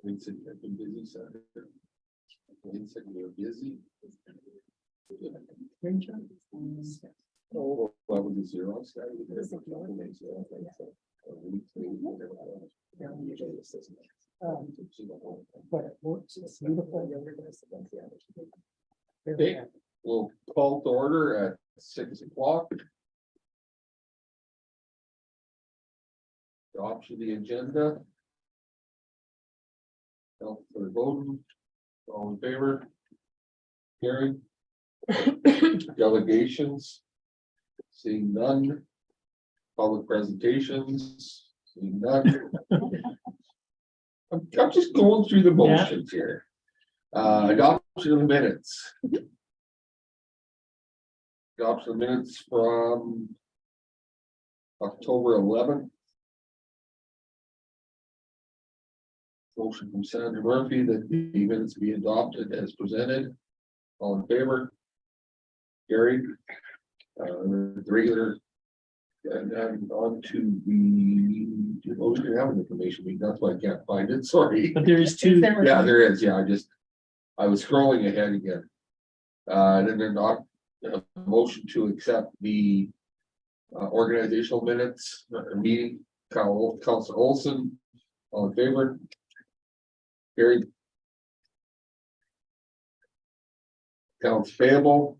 Wayne said you've been busy, so. Wayne said you're busy. Oh, that was a zero. But it works, it's beautiful. Okay, we'll call to order at 6 o'clock. Adoption of the agenda. Call for the vote. All in favor? Carried. Delegations. Seeing none. Public presentations. Seeing none. I'm just going through the motions here. Adoption of the minutes. Adoption of minutes from October 11th. Motion from Senator Murphy that the minutes be adopted as presented. All in favor? Carried. The regular. And then on to the motion to have an information meeting. That's why I can't find it. Sorry. But there's two. Yeah, there is. Yeah, I was scrolling ahead again. And then they're not a motion to accept the organizational minutes meeting. Council Olson, all in favor? Carried. Accounts payable.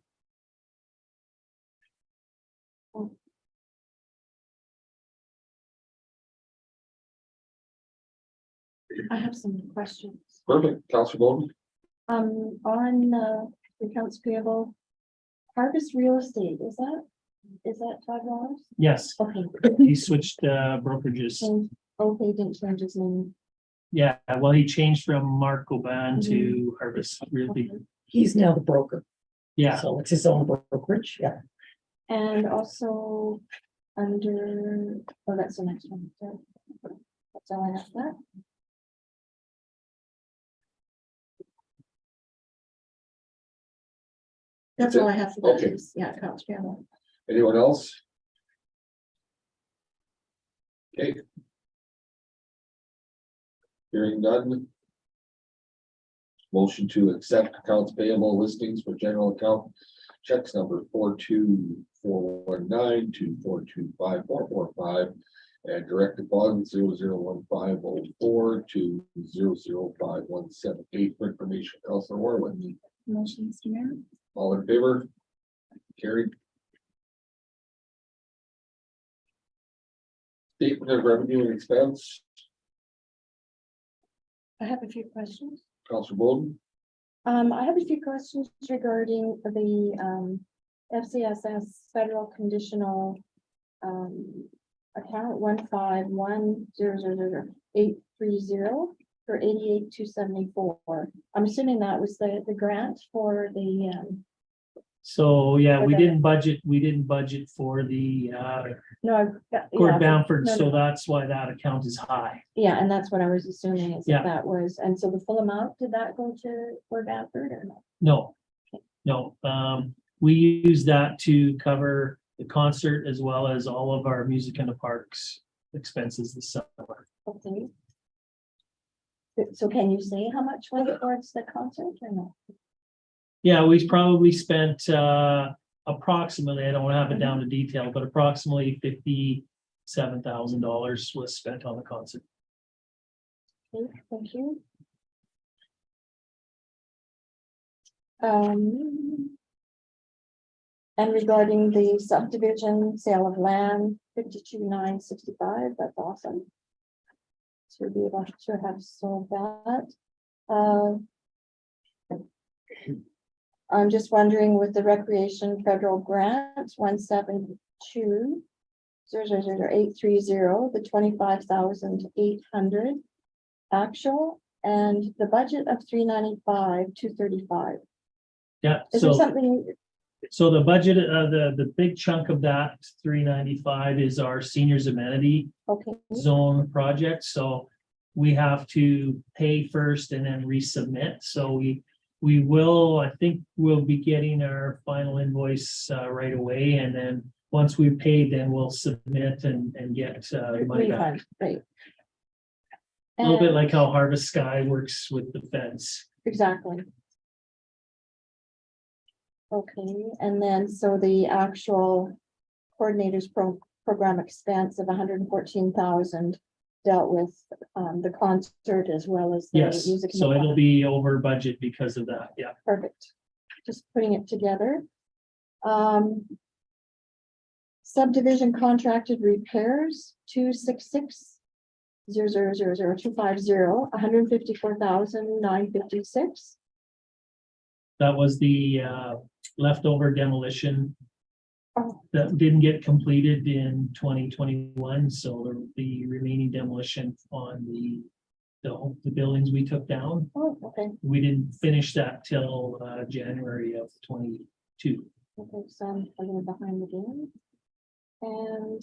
I have some questions. Perfect. Council Bowden. On the accounts payable, Harvest Real Estate, is that $5? Yes, Okay. he switched brokerages. Okay, didn't change his name. Yeah, well, he changed from Mark Goban to Harvest Realty. Okay. He's now the broker, Yeah, so it's his own brokerage, yeah. And also under, oh, that's the next one. So, that's all I have for that. That's all I have for that. Okay. Is, yeah, accounts payable. Anyone else? Okay. Hearing none. Motion to accept accounts payable listings for general account checks number 42419 to 4254445 and direct deposit 001504 to 005178 for information. Councilor Warwick. Motion, Mr. Mayor. All in favor? Carried. Statement of revenue and expense. I have a few questions. Councilor Bowden. I have a few questions regarding the FCSS federal conditional account 151000830 for 88,274. I'm assuming that was the grant for the so yeah, we Okay. didn't budget for the no, I've got, Court yeah, Bamford, no, so no. that's why that account is high. Yeah, and that's what I was assuming is Yeah. that was, and so the full amount, did that go to Fort Bamford or no? No, we use that to cover the concert as well as all of our music in the parks expenses this summer. Okay. So can you say how much went towards the concert or no? Yeah, we probably spent approximately, I don't have it down to detail, but approximately $57,000 was spent on the concert. Okay, thank you. And regarding the subdivision sale of land, 52,965, that's awesome. To be able to have sold that. I'm just wondering with the recreation federal grant, 172,00830, the 25,800 actual, and the budget of 395,235. Yeah, Is there so something? so the budget, the big chunk of that 395 is our seniors amenity Okay, zone project, so we have to pay first and then resubmit, so we will, I think we'll be getting our final invoice right away, and then once we've paid, then we'll submit and get the money back. Refund, right. A little bit And- like how Harvest Sky works with the feds. Exactly. Okay, and then so the actual coordinators program expense of 114,000 dealt with the concert as well as the Yes, music. in so the it'll park. be over budget because of that, yeah. Perfect. Just putting it together. Subdivision contracted repairs, 266,000,00250, 154,956. That was the leftover demolition Oh, that didn't get completed in 2021, so the remaining demolition on the buildings we took down, oh, okay, we didn't finish that till January of 22. okay, so I'm a little behind the game. And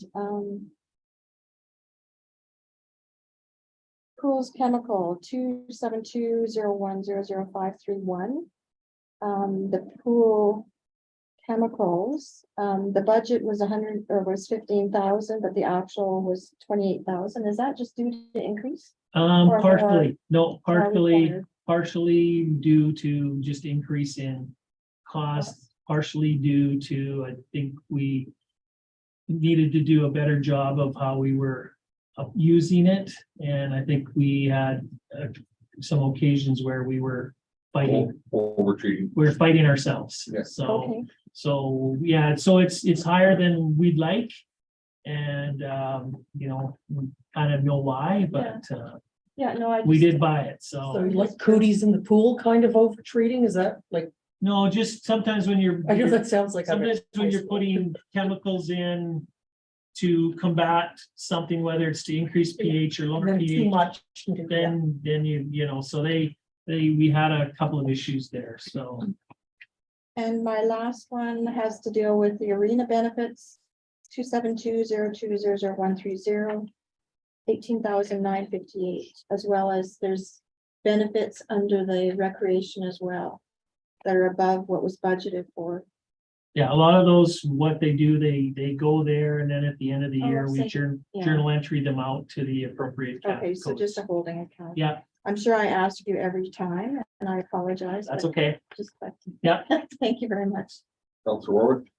Pools Chemical, 272,010,00531. The pool chemicals, the budget was 100, or was 15,000, but the actual was 28,000. Is that just due to increase? Or Partially, no, more required? partially due to just increase in cost, partially due to, I think we needed to do a better job of how we were using it, and I think we had some occasions where we were fighting, Overtreating. we were fighting ourselves. Yes. So, Okay, so, yeah, so it's higher than we'd like. And, you know, we kind of know why, but yeah, no, I. we just- did buy it, So so. like cooties in the pool kind of over treating, is that like, No, just sometimes when you're, I know that sounds like. I'm sometimes when you're putting chemicals in to combat something, whether it's to increase pH or And lower then too pH, much. Yeah. then you know, so we had a couple of issues there, so. And my last one has to deal with the arena benefits, 272,020,00130, 18,958, as well as there's benefits under the recreation as well that are above what was budgeted for. Yeah, a lot of those, what they do, they go there, and then at the end of the Oh, year, we same. Yeah. journal entry them out to the appropriate. Okay, so codes. just a holding account. Yeah, I'm sure I asked you every time and I apologize. that's but okay. Just. Yeah. Thank you very much. Councilor Warwick.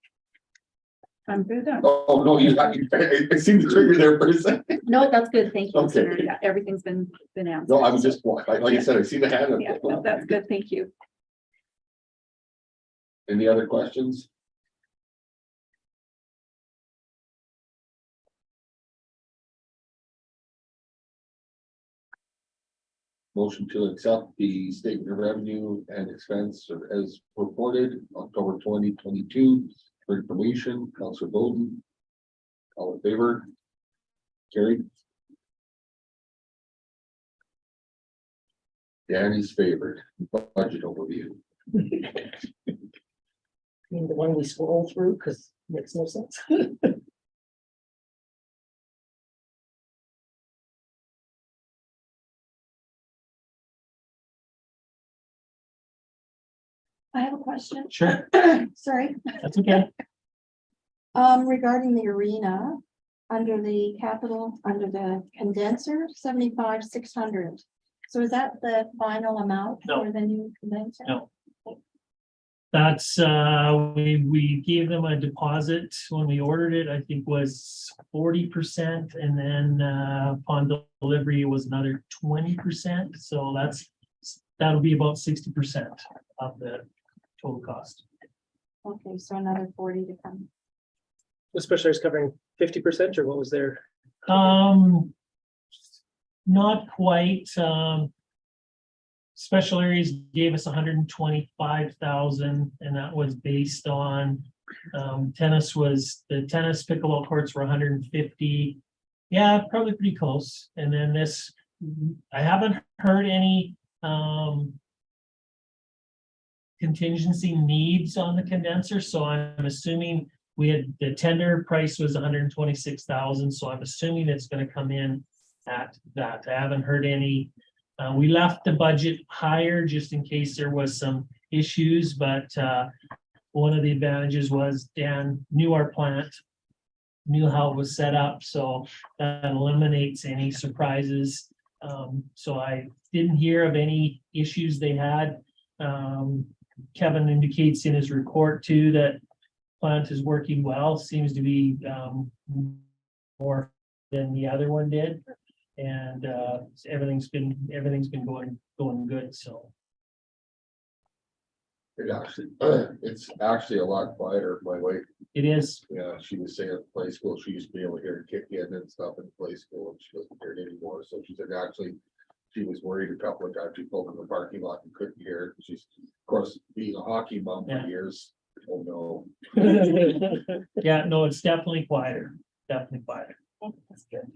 I'm good. Oh, no, it seemed to trigger there for a second. No, that's good. Thank you. Okay. sir. Yeah, everything's been answered. No, I was just, like I said, I see the hand. Yeah, no, that's good. Thank you. Any other questions? Motion to accept the statement of revenue and expense as reported October 2022 for information. Councilor Bowden. All in favor? Carried. Danny's favorite, budget overview. I mean, the one we scroll through, because it makes no sense. I have a question. Sure, Sorry. that's okay. Regarding the arena, under the capital, under the condenser, 75,600. So is that the final amount No. for the new condenser? No. That's, we gave them a deposit when we ordered it, I think was 40%, and then upon delivery, it was another 20. So that'll be about 60% of the total cost. Okay, so another 40 to come. The special is covering 50%, or what was there? Not quite, special areas gave us 125,000, and that was based on, the tennis pickleball courts were 150. Yeah, probably pretty close. And then this, I haven't heard any, contingency needs on the condenser, so I'm assuming the tender price was 126,000, so I'm assuming it's gonna come in at that. I haven't heard any We left the budget higher just in case there was some issues, but one of the advantages was Dan knew our plant, knew how it was set up, so that eliminates any surprises. So I didn't hear of any issues they had. Kevin indicates in his report too that plant is working well, seems to be more than the other one did. And everything's been going good, so. It's actually a lot quieter. My wife, It is, yeah, she was saying at play school, she used to be able to hear kick in and stuff in play school, and she doesn't hear it anymore. So she said, actually, she was worried a couple of times she pulled in the parking lot and couldn't hear it. She's, of course, being a hockey mom for Yeah. years. Oh, no. yeah, no, it's definitely quieter, definitely quieter. That's good.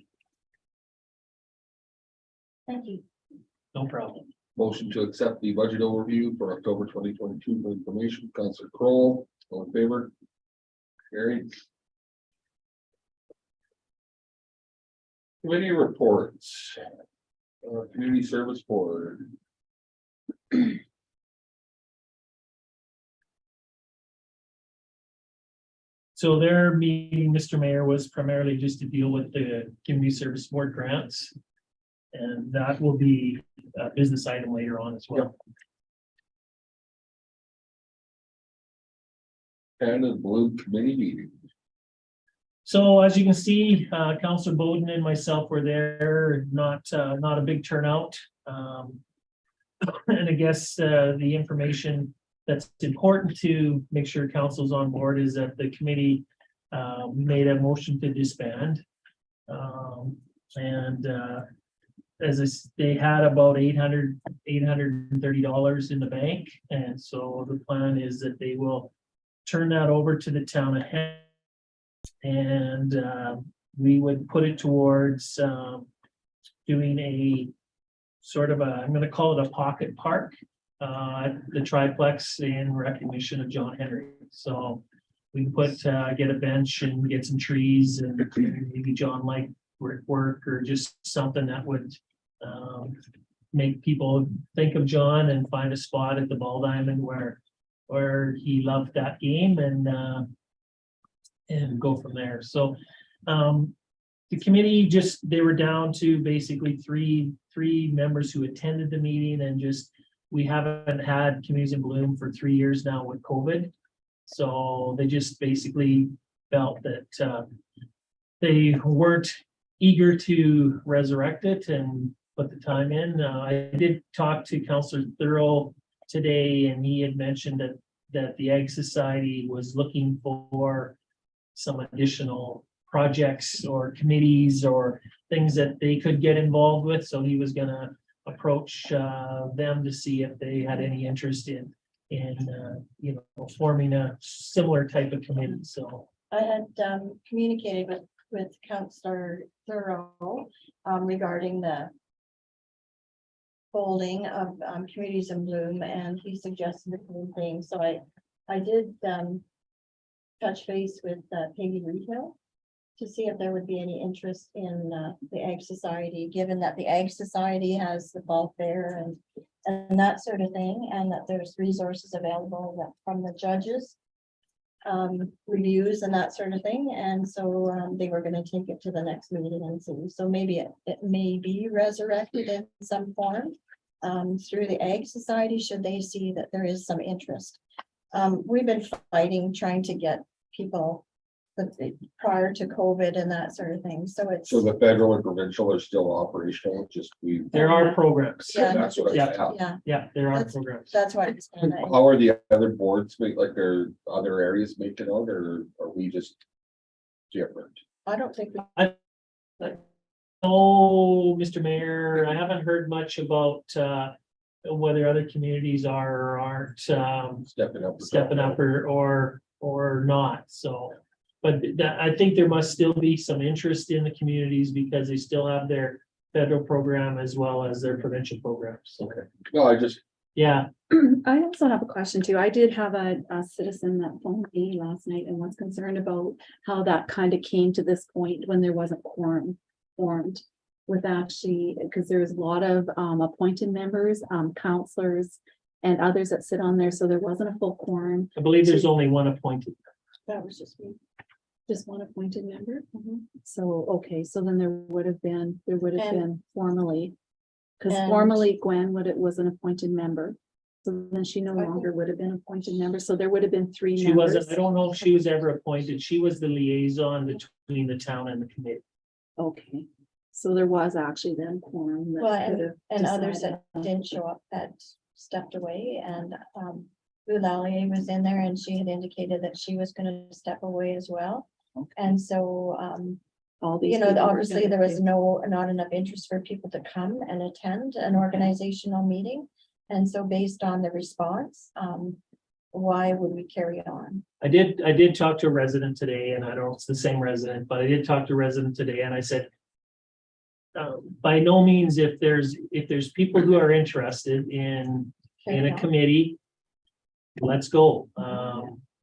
Thank you. No problem. Motion to accept the budget overview for October 2022 for information. Councilor Kroll, all in favor? Carried. Committee reports. Community Service Board. So their meeting, Mr. Mayor, was primarily just to deal with the community service board grants. And that will be a business item later on as well. Hanna Blue Committee meeting. So as you can see, Councillor Bowden and myself were there, not a big turnout. And I guess the information that's important to make sure council's on board is that the committee made a motion to disband. They had about $830 in the bank, and so the plan is that they will turn that over to the town of Hanna, and we would put it towards doing a sort of I'm going to call it a pocket park at the triplex in recognition of John Henry. So we can get a bench and get some trees and maybe John like work or just something that would make people think of John and find a spot at the Ball Diamond where he loved that game and go from there. So the committee they were down to basically three members who attended the meeting, and we haven't had Communities in Bloom for 3 years now with COVID. So they just basically felt that they weren't eager to resurrect it and put the time in. I did talk to Councillor Thurl today, and he had mentioned that the Ag Society was looking for some additional projects or committees or things that they could get involved with. So he was gonna approach them to see if they had any interest in forming a similar type of committee. So I had communicated with Councillor Thurl regarding the folding of Communities in Bloom, and he suggested the same thing. So I did touch base with Peggy Retail to see if there would be any interest in the Ag Society, given that the Ag Society has the ball fair and that sort of thing, and that there's resources available from the judges reviews and that sort of thing. And so they were going to take it to the next meeting and see. So maybe it may be resurrected in some form through the Ag Society, should they see that there is some interest. We've been fighting, trying to get people prior to COVID and that sort of thing. So it's. So the federal and provincial are still operational, just we. there are programs. Yeah. That's what I Yeah. have. Yeah, there are programs. That's why it's. How are the other boards like their other areas making out, or are we just different? I don't think. Oh, Mr. Mayor, I haven't heard much about whether other communities are or aren't Stepping up. or not. So, but I think there must still be some interest in the communities because they still have their federal program as well as their provincial programs. Okay. No, I just, Yeah, I also have a question too. I did have a citizen that phoned me last night and was concerned about how that kind of came to this point when there wasn't quorum formed. with actually, because there's a lot of appointed members, counselors and others that sit on there, so there wasn't a full quorum, I believe there's only one appointed. That was just me. just one appointed member. So, okay, so then there would have And- been formally. Because and- formally Gwen was an appointed member. So then she no I think- longer would have been appointed member, so there would have been three She members. wasn't, I don't know if she was ever appointed. She was the liaison between the town and the committee. Okay, so there was actually then quorum. that Well, could have and others decided that on- didn't show up that stepped away and Lou Lallier was in there and she had indicated that she was gonna step away as well. And so, all these. you know, people were obviously gonna there was take- not enough interest for people to come and attend an organizational meeting. And so based on the response, why would we carry on? I did talk to a resident today, and I don't know if it's the same resident, but I did talk to a resident today, and I said, by no means, if there's people who are interested in Carry a on. committee, let's go.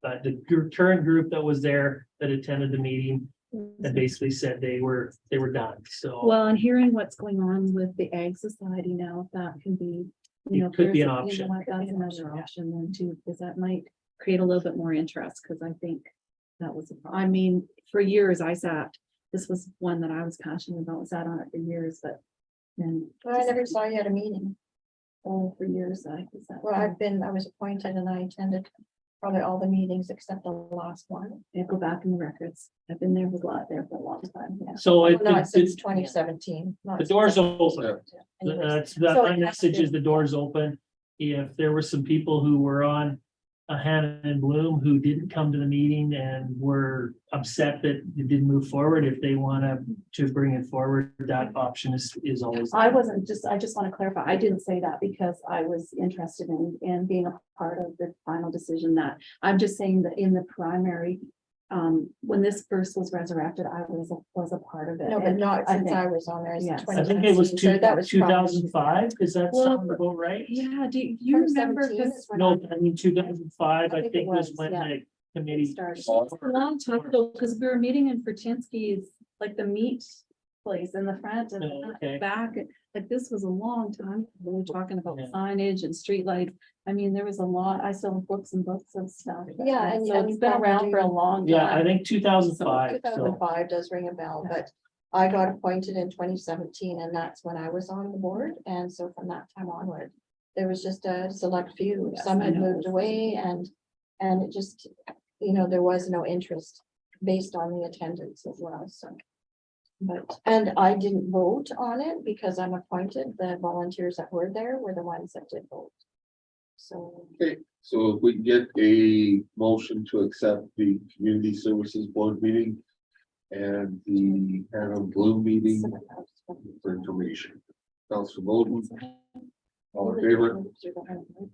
But the current group that was there that attended the meeting, that basically said they were done, so. Well, and hearing what's going on with the Ag Society now, if that can be, you know. It could be there's an a- you know option. what, That's Could be an another option, yeah. option then too, because that might create a little bit more interest, because I think that was, I mean, for years I sat, this was one that I was passionate about, sat on it for years, but then. Well, I never saw you at a meeting. Oh, for years I was at. Well, I was appointed and I attended probably all the meetings except the last one. I go back in the records. I've been there with a lot there for a long time, yeah. So Well, it, not since the 2017. not doors since- open. Anyways, That's, So my it has message to- is the door's open. If there were some people who were on Hanna and Bloom who didn't come to the meeting and were upset that it didn't move forward, if they want to bring it forward, that option is always. I just want to clarify, I didn't say that because I was interested in being a part of the final decision that, I'm just saying that in the primary, when this first was resurrected, I was a part of it. No, but And not I since think- I was on there. as Yes. I think it was 2017, so that was two probably- thousand five, does that Well, sound about right? Yeah, do you remember? 2017 Because is when No, I mean, 2005, I I think think it was was, when yeah. the committee. started. a long time ago, because we were meeting in Fertinsky's, like the meat place in the front and Oh, okay. back, like this was a long time. We were talking about Yeah. signage and streetlights. I mean, there was a lot, I still have books and books of stuff. Yeah, and- So and it's been probably around for a long time. Yeah, I think 2005, Two so. thousand five does ring a bell, but I got appointed in 2017 and that's when I was on the board. And so from that time onward, there was just a select few. Yes, Some I had know. moved away and it just, you know, there was no interest based on the attendance as well, so. But, and I didn't vote on it because I'm appointed. The volunteers that were there were the ones that did vote. So, Okay, so if we can get a motion to accept the Community Services Board meeting and the Hanna Bloom meeting for information. Councilor Bowden, all in favor,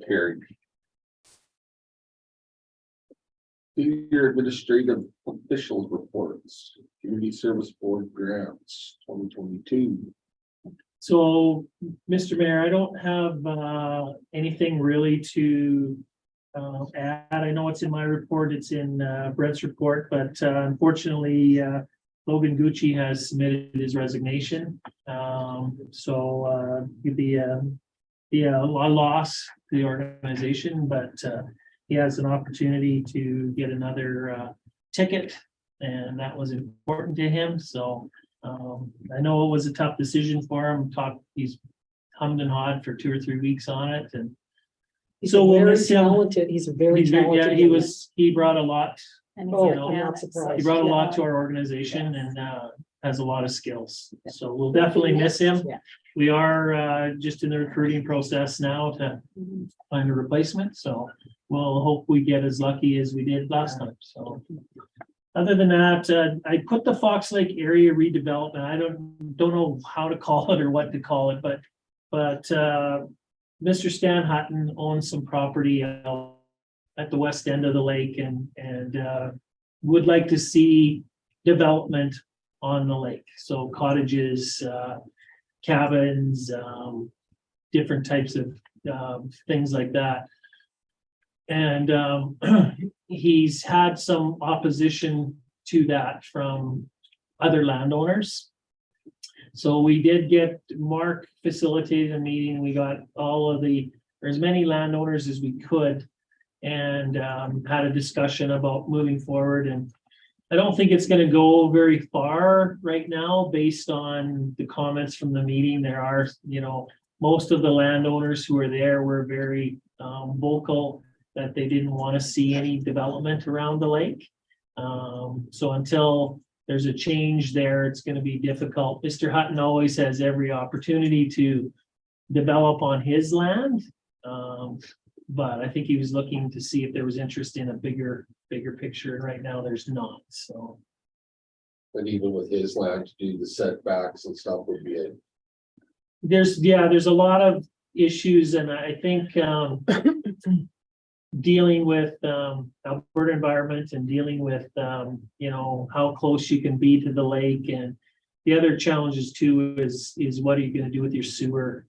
carried. Senior Administrative Officials Reports, Community Service Board Grants, 2022. So, Mr. Mayor, I don't have anything really to add. I know it's in my report, it's in Brett's report, but unfortunately, Logan Gucci has submitted his resignation. So it'd be a loss to the organization, but he has an opportunity to get another ticket, and that was important to him. So I know it was a tough decision for him. He's hummed and hawed for 2 or 3 weeks on it, and He's So we'll very miss him. talented. He's a very talented. yeah, young he brought a lot. And he's Oh, a I'm not mechanic, surprised. He brought a lot to yeah. our organization and has a lot of skills. So we'll definitely miss him. Yeah. We are just in the recruiting process now to Mhm. find a replacement, so we'll hope we get as lucky as we did last time, so. Other than that, I put the Fox Lake area redevelopment, I don't know how to call it or what to call it, but Mr. Stan Hutton owns some property at the west end of the lake and would like to see development on the lake, so cottages, cabins, different types of things like that. And he's had some opposition to that from other landowners. So we did get Mark facilitated a meeting. We got all of or as many landowners as we could. And had a discussion about moving forward, and I don't think it's gonna go very far right now based on the comments from the meeting. There are, most of the landowners who are there were very vocal that they didn't want to see any development around the lake. So until there's a change there, it's gonna be difficult. Mr. Hutton always has every opportunity to develop on his land. But I think he was looking to see if there was interest in a bigger picture, and right now there's not, so. And even with his land to do the setbacks and stuff would be it. There's a lot of issues, and I think, dealing with, Alberta environment and dealing with, how close you can be to the lake, and the other challenges too is what are you gonna do with your sewer?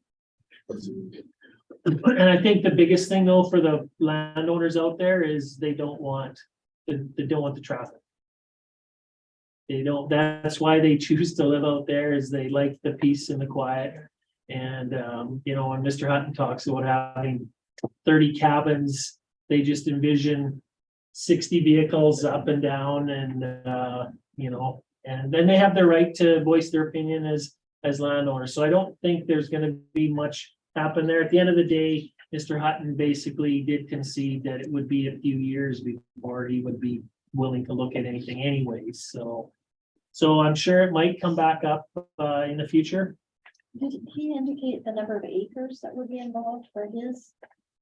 And I think the biggest thing though for the landowners out there is they don't want the traffic. That's why they choose to live out there, is they like the peace and the quiet. And, when Mr. Hutton talks about having 30 cabins, they just envision 60 vehicles up and down, and, and then they have the right to voice their opinion as landowners. So I don't think there's gonna be much happen there. At the end of the day, Mr. Hutton basically did concede that it would be a few years before he would be willing to look at anything anyways. So I'm sure it might come back up in the future. Did he indicate the number of acres that would be involved for his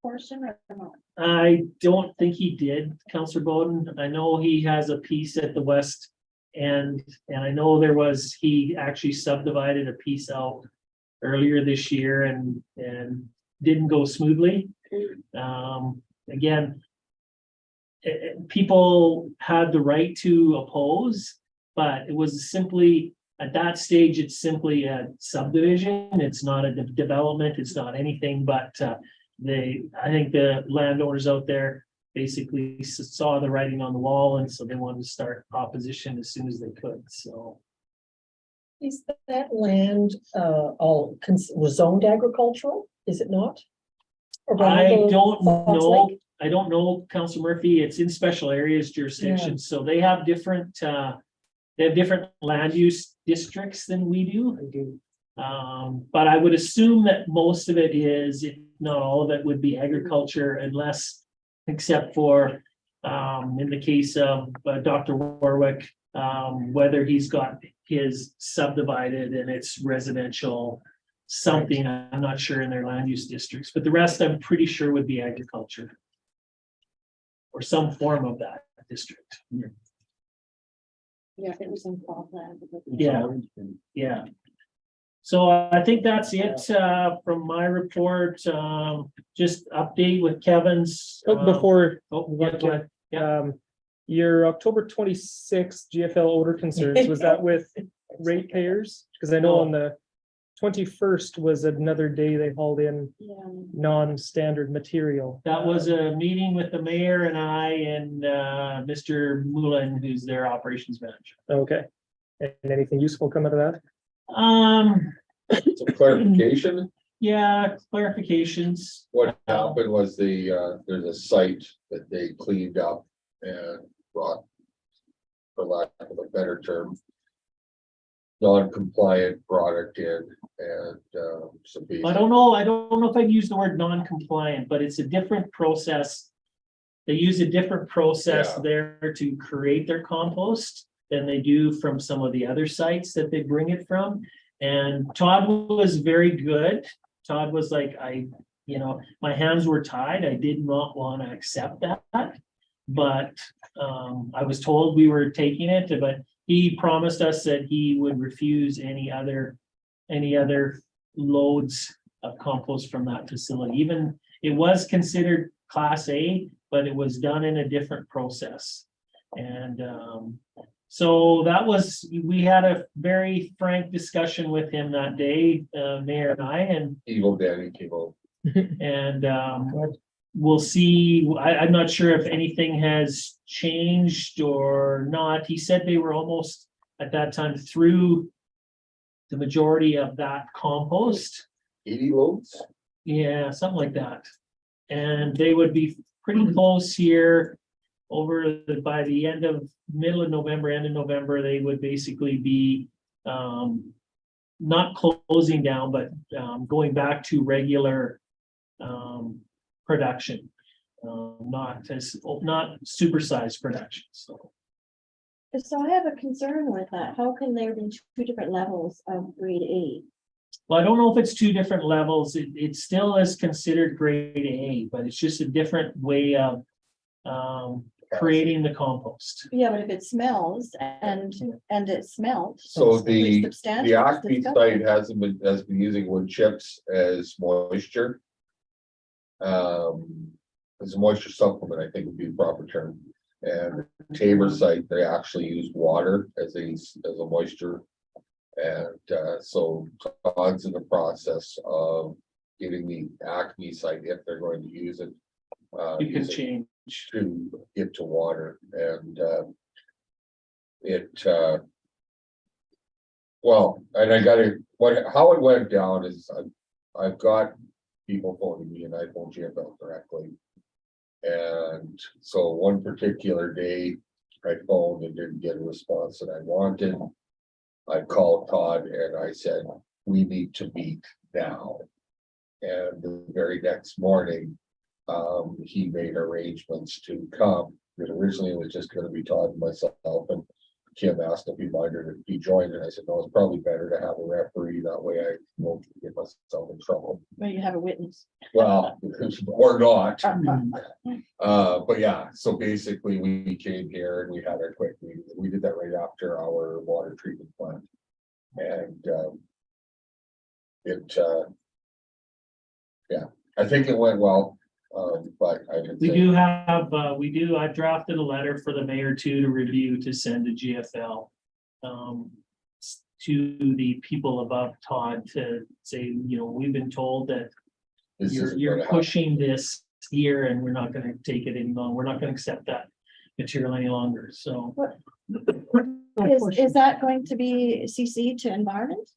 portion or not? I don't think he did, Councillor Bowden. I know he has a piece at the west end, and I know he actually subdivided a piece out earlier this year and didn't go smoothly. Again, people had the right to oppose, but it was simply, at that stage, it's simply a subdivision. It's not a development. It's not anything, but I think the landowners out there basically saw the writing on the wall, and so they wanted to start opposition as soon as they could, so. Is that land was zoned agricultural? Is it not? I Around the don't Fox know. Lake? I don't know, Councilor Murphy. It's in special areas jurisdictions, so they have different land use districts than we do. I do. But I would assume that most of it is, if not all of it, would be agriculture, except for in the case of Dr. Warwick, whether he's got his subdivided and it's residential something, I'm not sure, in their land use districts, but the rest I'm pretty sure would be agriculture or some form of that district. Yeah, it was in Falkland. Yeah. So I think that's it from my report. Just update with Kevin's. Before, Go ahead. your October 26th GFL odor concerns, was that with ratepayers? Because I know on the 21st was another day they hauled in Yeah. non-standard material. That was a meeting with the mayor and I and Mr. Moulin, who's their operations manager. Okay. And anything useful come out of that? Some clarification, Yeah, clarifications. what happened was there's a site that they cleaned up and brought, for lack of a better term, non-compliant product in, and some. I don't know if I'd use the word non-compliant, but it's a different process. They use a different process Yeah. there to create their compost than they do from some of the other sites that they bring it from. And Todd was very good. Todd was like, my hands were tied. I did not want to accept that. But I was told we were taking it, but he promised us that he would refuse any other loads of compost from that facility. Even it was considered Class A, but it was done in a different process. And so we had a very frank discussion with him that day, Mayor and I, and Evil Danny came out. we'll see. I'm not sure if anything has changed or not. He said they were almost at that time through the majority of that compost. 80 loads? Yeah, something like that. And they would be pretty close here by the end of, middle of November, end of November, they would basically be not closing down, but going back to regular production. Not supersized production, so. So I have a concern with that. How can there be two different levels of grade A? Well, I don't know if it's two different levels. It still is considered grade A, but it's just a different way of creating the compost. Yeah, but if it smells and it smelled. So it's the substantial, it's Acme disgusting. site has been using wood chips as moisture. As a moisture supplement, I think would be the proper term. And the Tabor site, they actually use water as a moisture. And so Todd's in the process of getting the Acme site, if they're going to use it. You can use it change. to get to water and well, and I got it, how it went down is I've got people phoning me and I phone GFL directly. And so one particular day I phoned and didn't get a response that I wanted. I called Todd and I said, we need to meet now. And the very next morning, he made arrangements to come, because originally it was just gonna be Todd and myself, and Kim asked if he minded if he joined, and I said, no, it's probably better to have a referee, that way I won't get myself in trouble. Well, you have a witness. Well, or not. But yeah, so basically we came here and we had our quick meeting, we did that right after our water treatment plant. And yeah, I think it went well. But I didn't We think- do have, I've drafted a letter for the mayor to review to send to GFL. To the people above Todd to say, we've been told that this isn't you're gonna happen. pushing this here and we're not gonna take it any longer. We're not gonna accept that material any longer, so. Is that going to be CC to environment?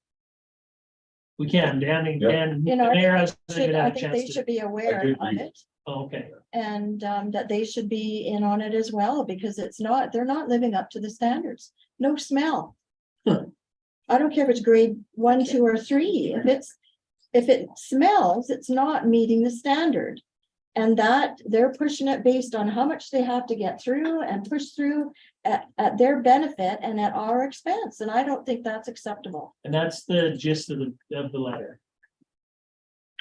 We can, Dan, Yep. Dan, the You know, mayor hasn't I even had a think they chance to. should be aware do of agree. it. Oh, okay, And that they should be in on it as well, because they're not living up to the standards. No smell. I don't care if it's grade 1, 2, or 3. If it smells, it's not meeting the standard. And that they're pushing it based on how much they have to get through and push through at their benefit and at our expense. And I don't think that's acceptable. and that's the gist of the letter.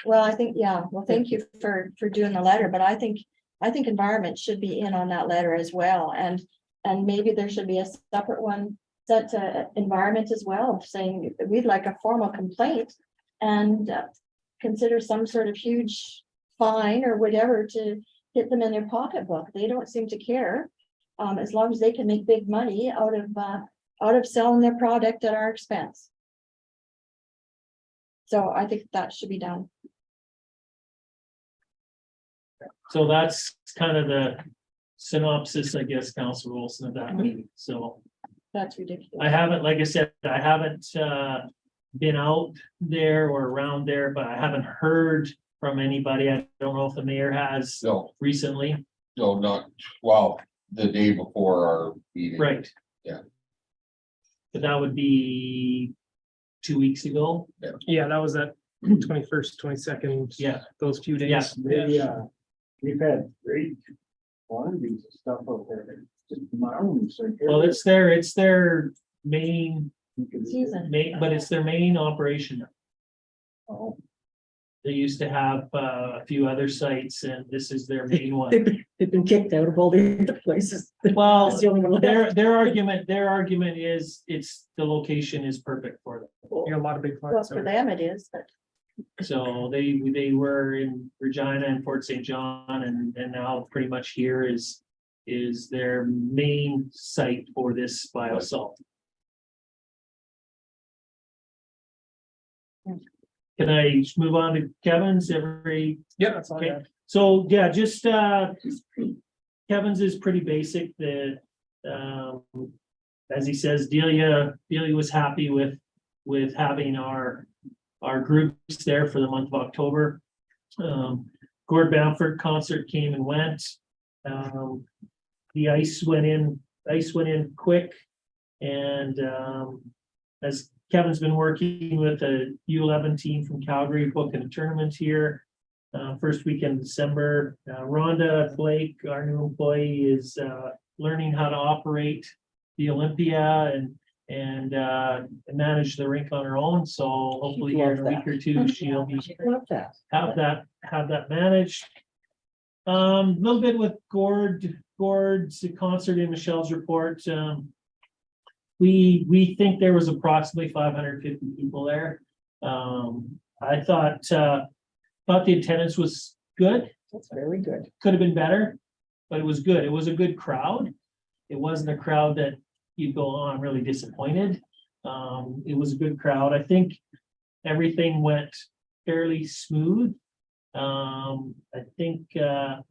Well, I think, yeah, well, thank you for doing the letter, but I think environment should be in on that letter as well. And maybe there should be a separate one set to environment as well, saying we'd like a formal complaint and consider some sort of huge fine or whatever to hit them in their pocketbook. They don't seem to care, as long as they can make big money out of selling their product at our expense. So I think that should be done. So that's kind of the synopsis, I guess, Council Wilson, of that meeting, so. That's ridiculous. I haven't, like I said, I haven't been out there or around there, but I haven't heard from anybody. I don't know if the mayor has No, recently. no, not, well, the day before our meeting. Right. Yeah. But that would be 2 weeks ago. Yeah, that was that 21st, 22nd. Yeah. Those few Yeah. days. We've had great quantities of stuff out there, just mounds. Well, it's their main, Season. but it's their main operation. Oh, They used to have a few other sites and this is their main one. They've been kicked out of all the other places. Well, That's the only one left. their argument is the location is perfect for them. You got a lot of big Well, plants. for them it is, but So they were in Regina and Fort St. John and now pretty much here is their main site for this biosalt. Can I just move on to Kevin's Yeah, that's all I Okay. had. So, yeah, just Kevin's is pretty basic, as he says, Delia was happy with with having our groups there for the month of October. Gord Bamford concert came and went. The ice went in quick. And as Kevin's been working with a U11 team from Calgary, booking a tournament here. First weekend in December. Rhonda Blake, our new employee, is learning how to operate the Olympia and manage the rink on her own. So hopefully here in a week or two, she'll be Love that. have that managed. Little bit with Gord's concert in Michelle's report. We think there was approximately 550 people there. I thought the attendance was good. That's very good. Could have been better, but it was good. It was a good crowd. It wasn't a crowd that you'd go, oh, I'm really disappointed. It was a good crowd. I think everything went fairly smooth. I think I'm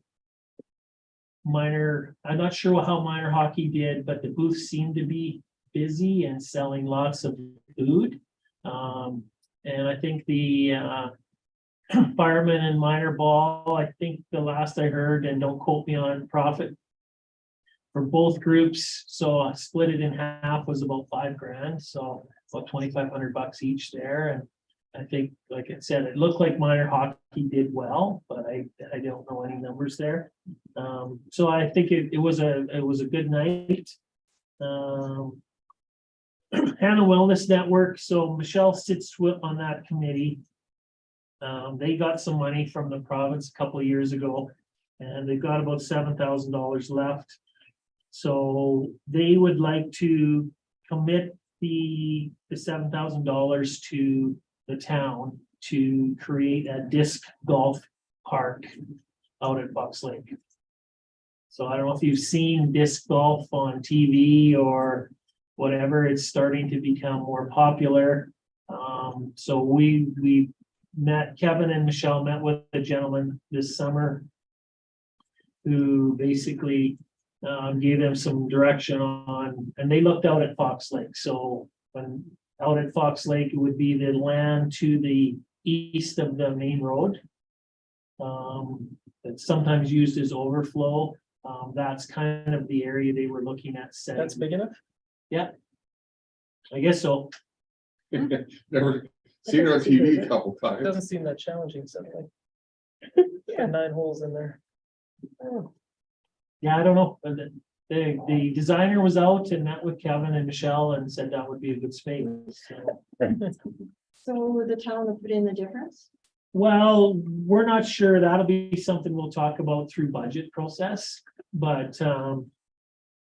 not sure how minor hockey did, but the booth seemed to be busy and selling lots of food. And I think the firemen and minor ball, I think the last I heard, and don't quote me on profit for both groups, so I split it in half, was about $5,000, so about $2,500 each there. And I think, like I said, it looked like minor hockey did well, but I don't know any numbers there. So I think it was a good night. Hanna Wellness Network, so Michelle sits on that committee. They got some money from the province a couple of years ago, and they've got about $7,000 left. So they would like to commit the $7,000 to the town to create a disc golf park out at Bucks Lake. So I don't know if you've seen disc golf on TV or whatever. It's starting to become more popular. So we met, Kevin and Michelle met with a gentleman this summer who basically gave them some direction on, and they looked out at Fox Lake. So when out at Fox Lake, it would be the land to the east of the main road. It's sometimes used as overflow. That's kind of the area they were looking at setting. That's big enough? Yeah, I guess so. Never seen it on TV a couple It times. doesn't seem that challenging suddenly. Yeah. 9 holes in there. Oh, Yeah, I don't know. But the designer was out and met with Kevin and Michelle and said that would be a good space. So, So the town will put in the difference? well, we're not sure. That'll be something we'll talk about through budget process, but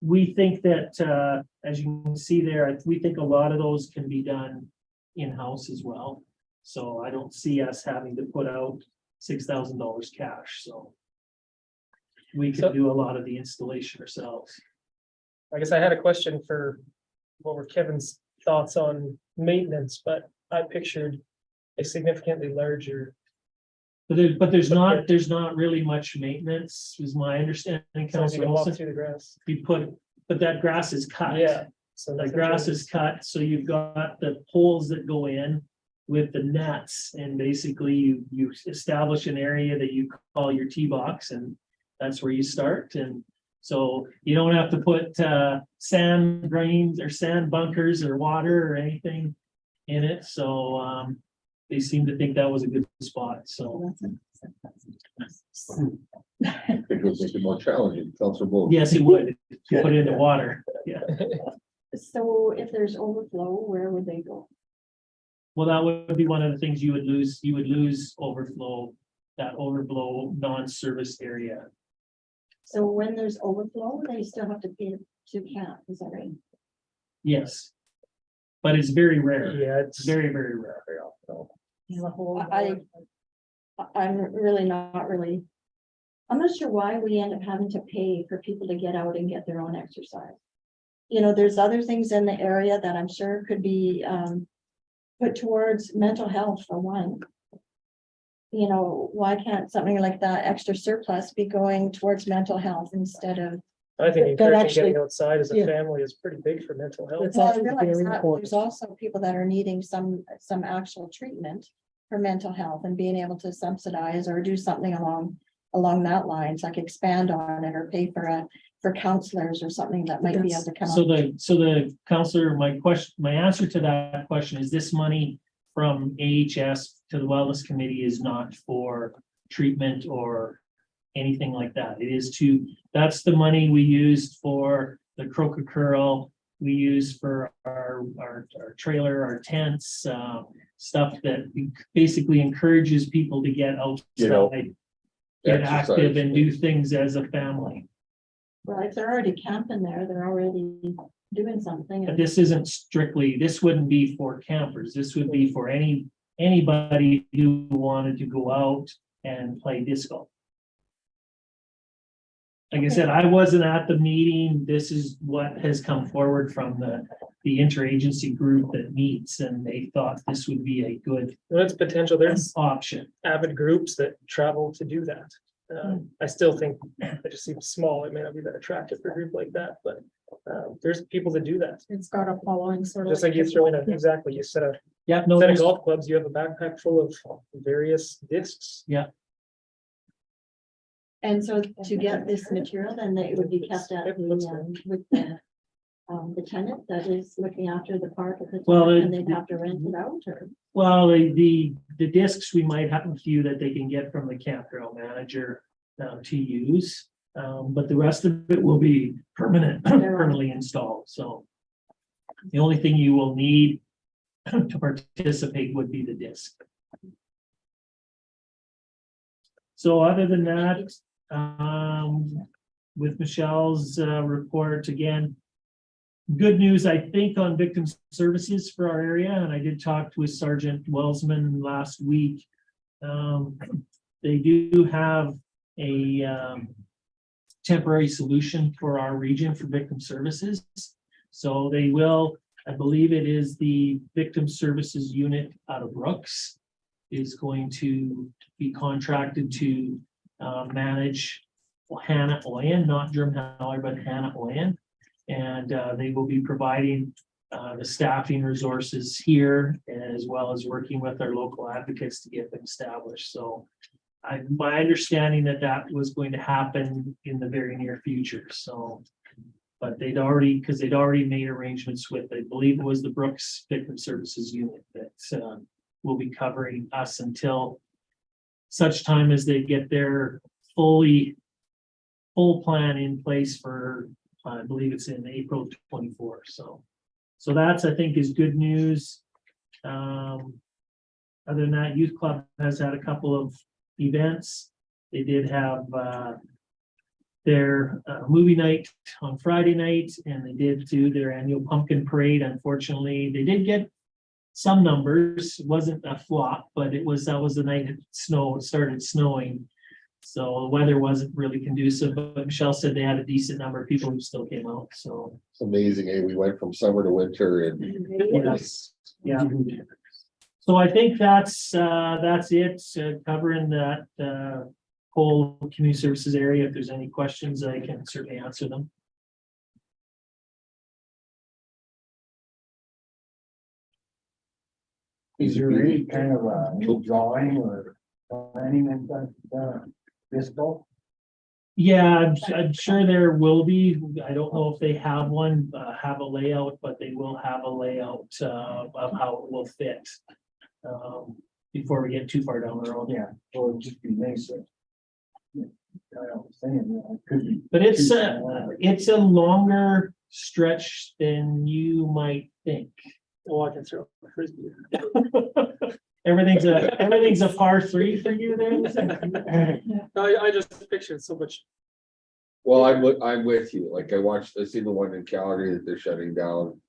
we think that as you can see there, we think a lot of those can be done in-house as well. So I don't see us having to put out $6,000 cash, so we So- can do a lot of the installation ourselves. I guess I had a question for what were Kevin's thoughts on maintenance, but I pictured a significantly larger. But there's not really much maintenance, is my understanding. So you Councilor can walk Olson. through the grass. But that grass is cut. Yeah. So The nothing grass changes. is cut, so you've got the poles that go in with the nets, and basically you establish an area that you call your tee box, and that's where you start. And so you don't have to put sand grains or sand bunkers or water or anything in it. So they seem to think that was a good spot. So I think it would make it more challenging, Councilor Bowe. yes, it would to put into water. Yeah. So if there's overflow, where would they go? Well, that would be one of the things you would lose. You would lose overflow, that overflow non-service area. So when there's overflow, they still have to pay to camp, is that right? Yes. But it's very rare. Yeah, It's very, very rare. very often. I'm really not really. I'm not sure why we end up having to pay for people to get out and get their own exercise. You know, there's other things in the area that I'm sure could be put towards mental health for one. You know, why can't something like that extra surplus be going towards mental health instead of I think That encouraging actually- getting outside as a yeah. family is pretty big for mental health. It's Well, I actually realize very that important. there's also people that are needing some actual treatment for mental health and being able to subsidize or do something along that lines, like expand on it or pay for counselors or something that might be able to come So up. the counselor, my answer to that question is this money from AHS to the wellness committee is not for treatment or anything like that. It is that's the money we used for the Croca Curl. We use for our trailer, our tents, stuff that basically encourages people to get outside, get active Exercise. and do things as a family. Well, if they're already camping there, they're already doing something. But this isn't strictly, this wouldn't be for campers. This would be for anybody who wanted to go out and play disco. Like I said, I wasn't at the meeting. This is what has come forward from the interagency group that meets, and they thought this would be a good That's potential. There's option. avid groups that travel to do that. I still think it just seems small. It may not be that attractive for a group like that, but there's people that do that. It's got a following sort of. Just like you throw in exactly, you set a Yeah, no, set of there's- golf clubs, you have a backpack full of various discs. And so to get this material, then it would be kept at with the tenant that is looking after the park at the Well, time, and they'd have to rent it out or. well, the discs, we might have a few that they can get from the campground manager to use. But the rest of it will be permanently installed, so. The only thing you will need to participate would be the disc. So other than that, with Michelle's report again. Good news, I think, on victim services for our area, and I did talk with Sergeant Wellsman last week. They do have a temporary solution for our region for victim services. So they will, I believe it is the victim services unit out of Brooks is going to be contracted to manage Hanna Oyen, not Drumheller, but Hanna Oyen. And they will be providing the staffing resources here as well as working with our local advocates to get them established. So my understanding that was going to happen in the very near future. So, but they'd already made arrangements with, I believe it was the Brooks Victim Services Unit that will be covering us until such time as they get their full plan in place for, I believe it's in April 24. So that's, I think, is good news. Other than that, Youth Club has had a couple of events. They did have their movie night on Friday night, and they did do their annual pumpkin parade. Unfortunately, they did get some numbers. It wasn't a flop, but that was the night it started snowing. So the weather wasn't really conducive, but Michelle said they had a decent number of people who still came out. So It's amazing, we went from summer to winter and. yes, yeah. So I think that's it, covering that whole community services area. If there's any questions, I can certainly answer them. Is there any kind of a drawing or planning and this goal? Yeah, I'm sure there will be. I don't know if they have one, have a layout, but they will have a layout of how it will fit. Before we get too far down the road. Yeah, or it'd just be nice. I was saying, it could be. But it's a longer stretch than you might think. Oh, I can throw a frisbee. Everything's a par 3 for you then? I just pictured so much. Well, I'm with you, like I seen the one in Calgary that they're shutting down.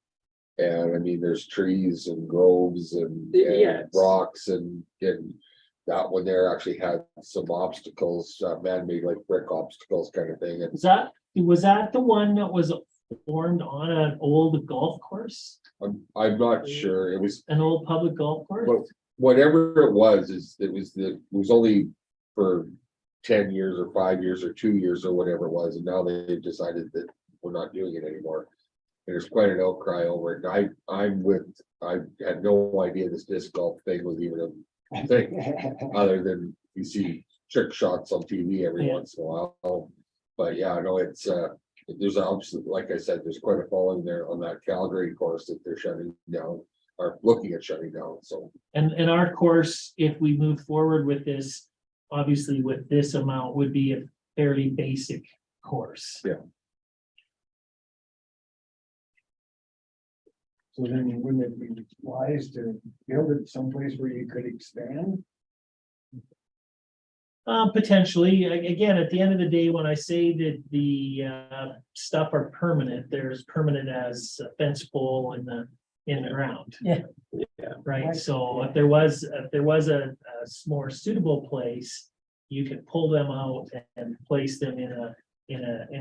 And I mean, there's trees and groves and Yeah. rocks and that one there actually had some obstacles, man-made like brick obstacles kind of thing. And Was that the one that was formed on an old golf course? I'm not sure, it was, An old public golf course? whatever it was, it was only for 10 years or 5 years or 2 years or whatever it was, and now they've decided that we're not doing it anymore. And there's quite an outcry over it, and I had no idea this disc golf thing was even a thing, other than you see trick shots on TV every Yeah. once in a while. But yeah, no, it's, there's obviously, like I said, there's quite a following there on that Calgary course that they're shutting down, or looking at shutting down, so. And our course, if we move forward with this, obviously with this amount would be a fairly basic course. Yeah. So then wouldn't it be wise to build it someplace where you could expand? Potentially, again, at the end of the day, when I say that the stuff are permanent, they're as permanent as a fence pole in the ground. Yeah. Yeah. Right, so if there was a more suitable place, you could pull them out and place them in a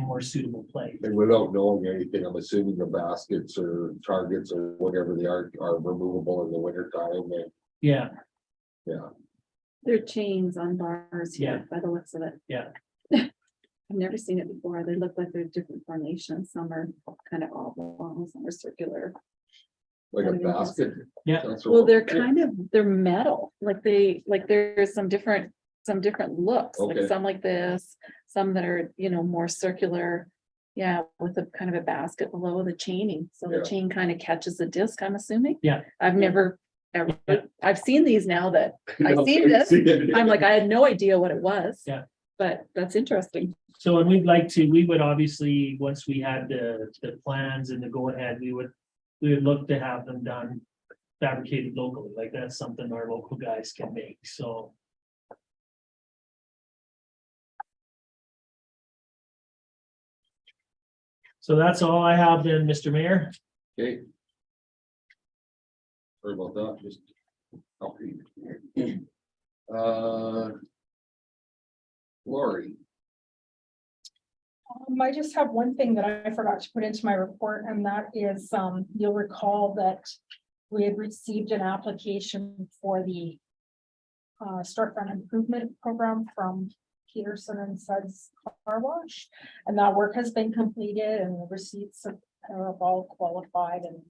more suitable place. And without knowing anything, I'm assuming the baskets or targets or whatever they are removable in the winter time, and Yeah, They're chains on bars Yeah. here by the looks of it. Yeah. I've never seen it before. They look like they're different formations. Some are kind of oblong, some are circular. like a basket. Yeah. That's Well, what- they're kind of, they're metal, like there's some different looks, like Okay. some like this, some that are, more circular. Yeah, with a kind of a basket below the chaining, so Yeah. the chain kind of catches the disc, I'm assuming. Yeah. I've never, ever, Yeah. I've seen these now that I No, see I this. see it. I'm like, I had no idea what it was. Yeah. But that's interesting. so and we would obviously, once we had the plans and the go ahead, we would look to have them done fabricated locally, like that's something our local guys can make, so. So that's all I have then, Mr. Mayor. Okay. Sorry about that, just. Okay. Lori, I just have one thing that I forgot to put into my report, and that is, you'll recall that we had received an application for the storefront improvement program from Peterson and Suds Car Wash. And that work has been completed and the receipts are all qualified and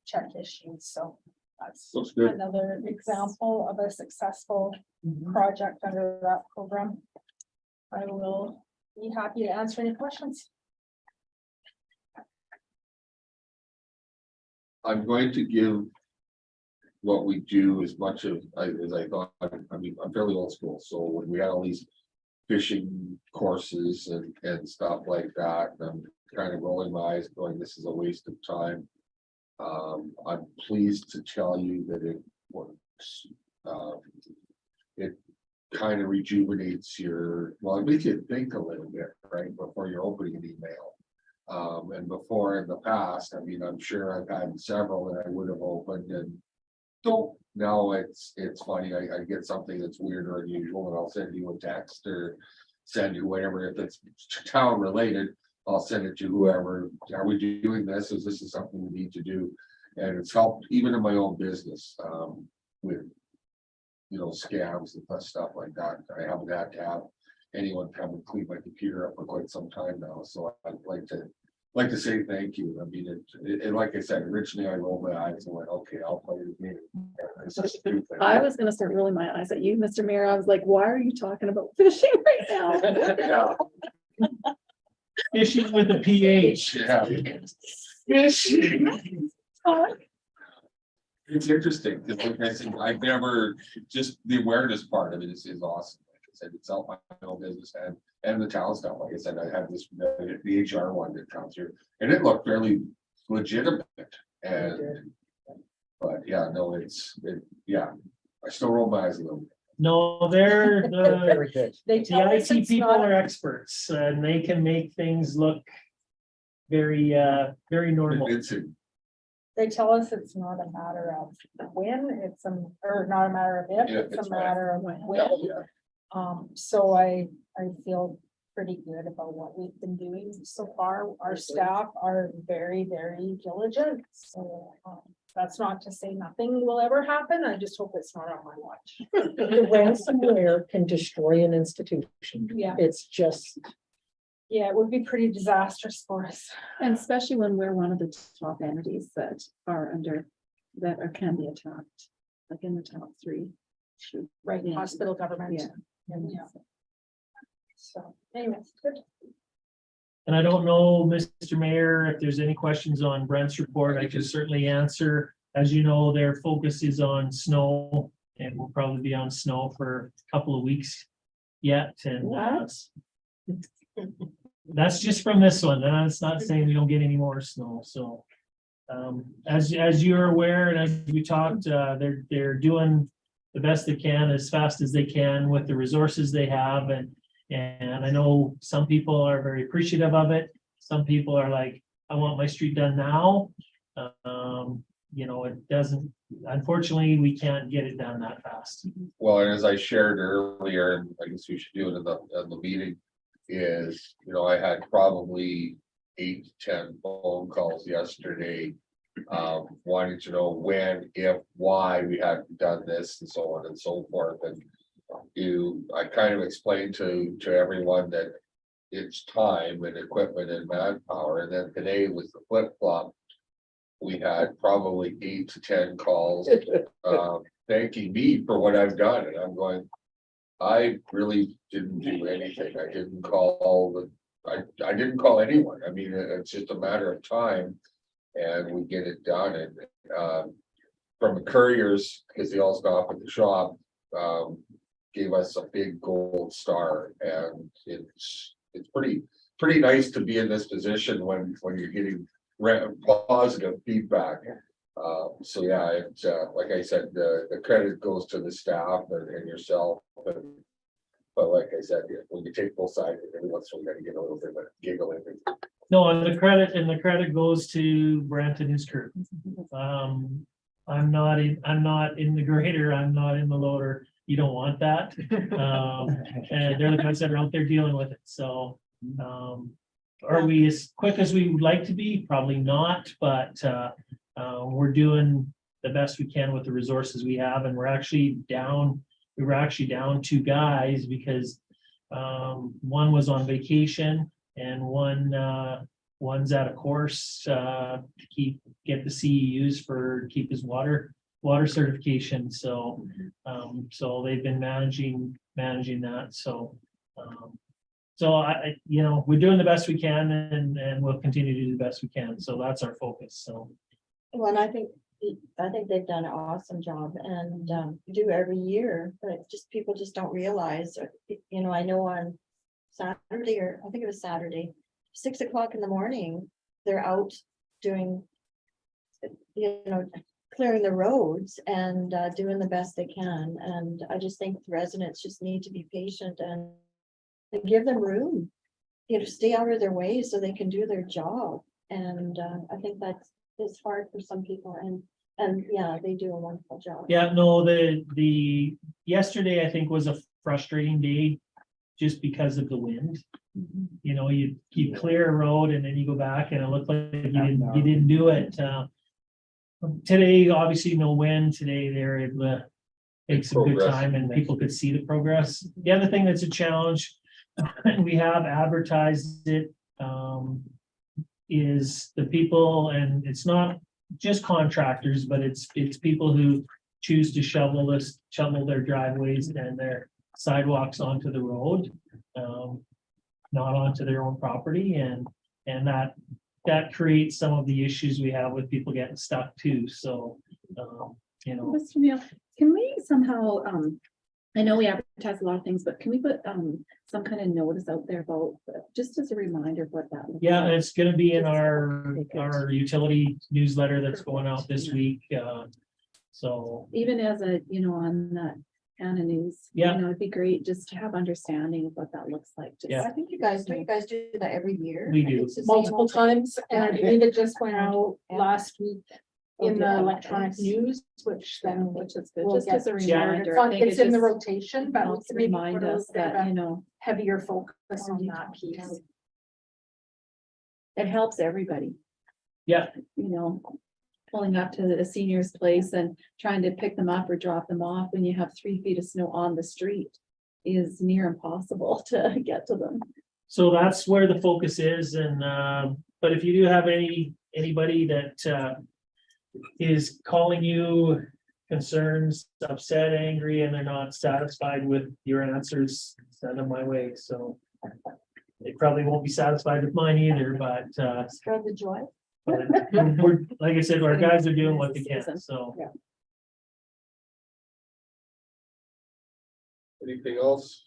check issued, so that's looks good. another example of a successful project under that program. I will be happy to answer any questions. I'm going to give what we do as much as I thought. I mean, I'm fairly old school, so when we had all these fishing courses and stuff like that, I'm kind of rolling my eyes going, this is a waste of time. I'm pleased to tell you that it works. It kind of rejuvenates well, it makes you think a little bit, right, before you're opening an email. And before in the past, I mean, I'm sure I've had several that I would have opened and don't. Now it's funny, I get something that's weird or unusual and I'll send you a text or send you whatever. If it's town related, I'll send it to whoever. Are we doing this? Is this something we need to do? And it's helped even in my own business, with, scams and stuff like that. I haven't had to have anyone come and clean my computer up for quite some time now, so I'd like to say thank you. I mean, it like I said, originally I rolled my eyes and went, okay, I'll play the game. It's just a new thing. I was gonna start rolling my eyes at you, Mr. Mayor. I was like, why are you talking about fishing right now? Fishing with a PH. Yeah. Fishing. It's interesting, because like I said, I've never, just the awareness part of it is awesome. Like I said, it's all my own business and the town stuff. Like I said, I have this, the HR one that comes through, and it looked fairly legitimate. And, but yeah, no, I still roll my eyes a little bit. No, they're Very good. They the tell us IT it's people not, are experts and they can make things look very, very normal. they tell us it's not a matter of when, or not a matter of if, Yeah, it's it's a when. matter of when. Yeah. So I feel pretty good about what we've been doing so far. Our staff are very, very diligent, so That's not to say nothing will ever happen. I just hope it's not on my watch. The ransomware can destroy an institution. Yeah. It's just, Yeah, it would be pretty disastrous for us. And especially when we're one of the top entities that are under, that are, can be attacked, like in the top 3. Right, Yeah. hospital government. Yeah. And, yeah. So anyways, good. And I don't know, Mr. Mayor, if there's any questions on Brent's report, I can certainly answer. As you know, their focus is on snow and will probably be on snow for a couple of weeks yet. And that's just from this one. That's not saying we don't get any more snow. So as you're aware, and as we talked, they're doing the best they can as fast as they can with the resources they have. And I know some people are very appreciative of it. Some people are like, I want my street done now. You know, it doesn't, unfortunately, we can't get it done that fast. Well, and as I shared earlier, and I guess we should do it in the meeting, is, you know, I had probably 8 to 10 phone calls yesterday. Wanting to know when, if, why we hadn't done this and so on and so forth. And I kind of explained to everyone that it's time and equipment and manpower. And then today was the flip flop. We had probably 8 to 10 calls thanking me for what I've done. And I'm going, I really didn't do anything. I didn't call I didn't call anyone. I mean, it's just a matter of time and we get it done. And from the couriers, because they all stop at the shop, gave us a big gold star. And it's pretty nice to be in this position when you're getting positive feedback. So yeah, it's like I said, the credit goes to the staff and yourself. But like I said, when you take both sides, every once in a while you get a little bit of a giggle in it. No, and the credit goes to Brent and his crew. I'm not in the grader, I'm not in the loader. You don't want that. And they're the guys that are out there dealing with it. So are we as quick as we would like to be? Probably not, but we're doing the best we can with the resources we have, and we were actually down 2 guys because one was on vacation and one's at a course to get the CEUs for keep his water certification. So they've been managing that. So I we're doing the best we can and we'll continue to do the best we can. So that's our focus. So. Well, and I think they've done an awesome job and do every year, but people just don't realize, I know on Saturday, or I think it was Saturday, 6 o'clock in the morning, they're out doing, clearing the roads and doing the best they can. And I just think the residents just need to be patient and give them room, stay out of their way so they can do their job. And I think it's hard for some people, and yeah, they do a wonderful job. Yeah, no, the yesterday I think was a frustrating day just because of the wind. You clear a road and then you go back and it looked like you didn't do it. Today, obviously no wind. Today they're able to take some good time and people could see the progress. The other thing that's a challenge, and we have advertised it, is the people, and it's not just contractors, but it's people who choose to shovel their driveways and their sidewalks onto the road, not onto their own property, and that creates some of the issues we have with people getting stuck too. So Mr. Neal, can we somehow, I know we advertise a lot of things, but can we put some kind of notice out there about, just as a reminder of what that looks yeah, like? it's gonna be in our utility newsletter that's going out this week. So Even as on that Hanna News, Yeah. it'd be great just to have understanding of what that looks like. Just- Yeah. I think you guys do that every year. We do. It's the same Multiple old thing. times, and I believe it just went out last week in the Okay. electronic news, which then Which is good, we'll just as a get reminder. I think it's in the just rotation, but helps maybe remind put a us little bit of that, a heavier focus on that piece. it helps everybody, yeah, pulling up to a senior's place and trying to pick them up or drop them off when you have 3 feet of snow on the street is near impossible to get to them. So that's where the focus is and, but if you do have anybody that, is calling you concerns, upset, angry, and they're not satisfied with your answers, send them my way, so. They probably won't be satisfied with mine either, but, Spread the joy. but we're, like I said, our guys are doing what they can, so. Anything else?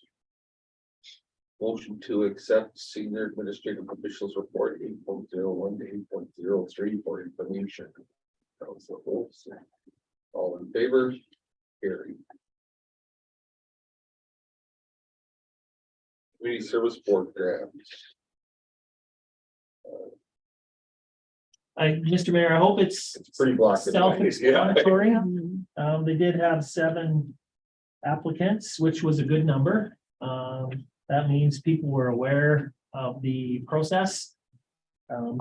Motion to accept senior administrative officials report 8.01 to 8.03 for information. Council votes. All in favor? Carried. Community service board grants. Mr. Mayor, I hope it's It's pretty black and white, yeah. self-explanatory. They did have 7 applicants, which was a good number. That means people were aware of the process.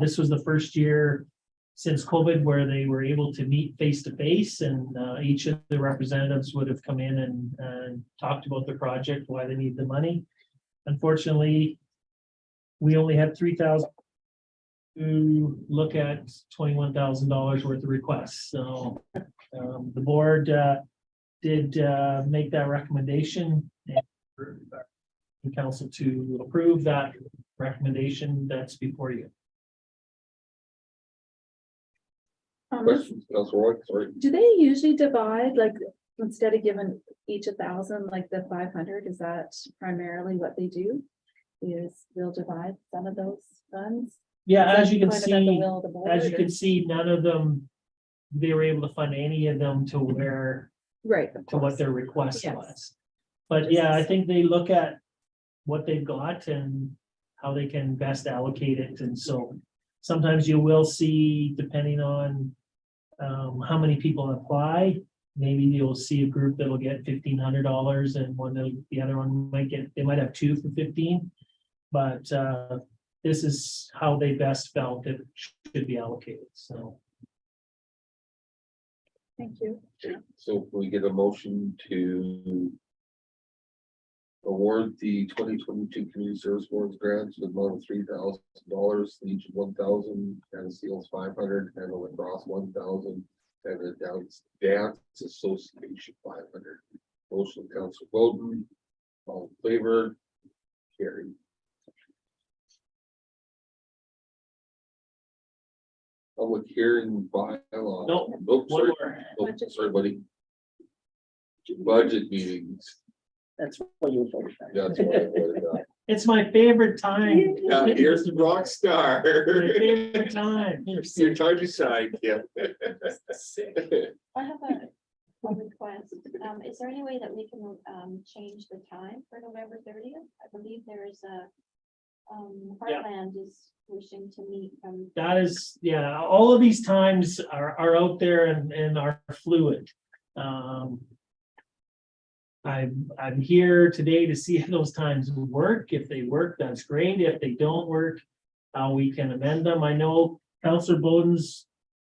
This was the first year since COVID where they were able to meet face to face, and each of the representatives would have come in and talked about the project, why they need the money. Unfortunately, we only had 3,000 to look at $21,000 worth of requests. So the board did make that recommendation and the council to approve that recommendation that's before you. Questions, Council Roy, sorry. Do they usually divide, like, instead of giving each 1,000, like the 500, is that primarily what they do? Is they'll divide some of those funds? Yeah, Is as that you can kind of at the see, will of the board, as you or- can see, none of them, they were able to fund any of them to where, Right. of to what course. their request Yes. was. But yeah, I think they look at what they've got and how they can best allocate it. And so sometimes you will see, depending on how many people apply, maybe you'll see a group that'll get $1,500 and the other one might get, they might have 2 for 15. But this is how they best felt it should be allocated, so. Thank you. So can we get a motion to award the 2022 community service boards grants with amount of $3,000, Legion 1,000, and Seals 500, and the Lacrosse 1,000, and the Dance Association 500. Motion, Council Bowden, all in favor, carried. Public hearing bylaw. No, Oh, One sorry. more. Oh, sorry, buddy. Budget meetings. That's what you voted. That's what I voted on. It's my favorite time. Now, here's the rock star. My favorite time. Your time to shine, Kim. I have a request. Is there any way that we can change the time for November 30th? I believe there is a Yeah. Heartland is wishing to meet from. That is, yeah, all of these times are out there and are fluid. I'm here today to see if those times work. If they work, that's great. If they don't work, we can amend them. I know Councillor Bowden's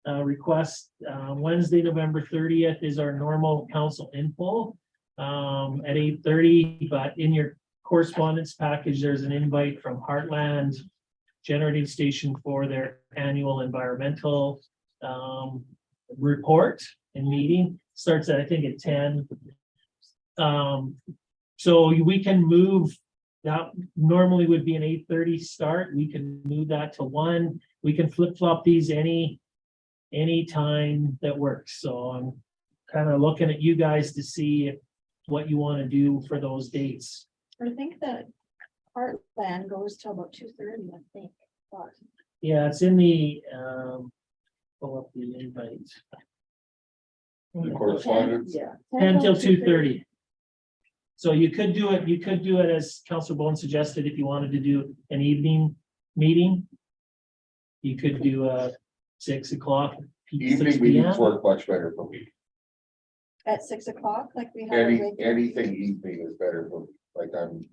request, Wednesday, November 30th is our normal council info at 8:30, but in your correspondence package, there's an invite from Heartland Generating Station for their annual environmental report and meeting. Starts at, I think, at 10. So we can move, that normally would be an 8:30 start. We can move that to 1. We can flip-flop these any time that works. So I'm kind of looking at you guys to see what you want to do for those dates. I think that Heartland goes till about 2:30, I think. But Yeah, it's in the, pull up the invite. The correspondence. yeah. 10 till 2:30. So you could do it as Councilor Bone suggested, if you wanted to do an evening meeting. You could do a 6 o'clock. 6 Evening p.m. meetings work much better for me. At 6 o'clock, like we have. a regular- Anything evening is better for me, like I'm,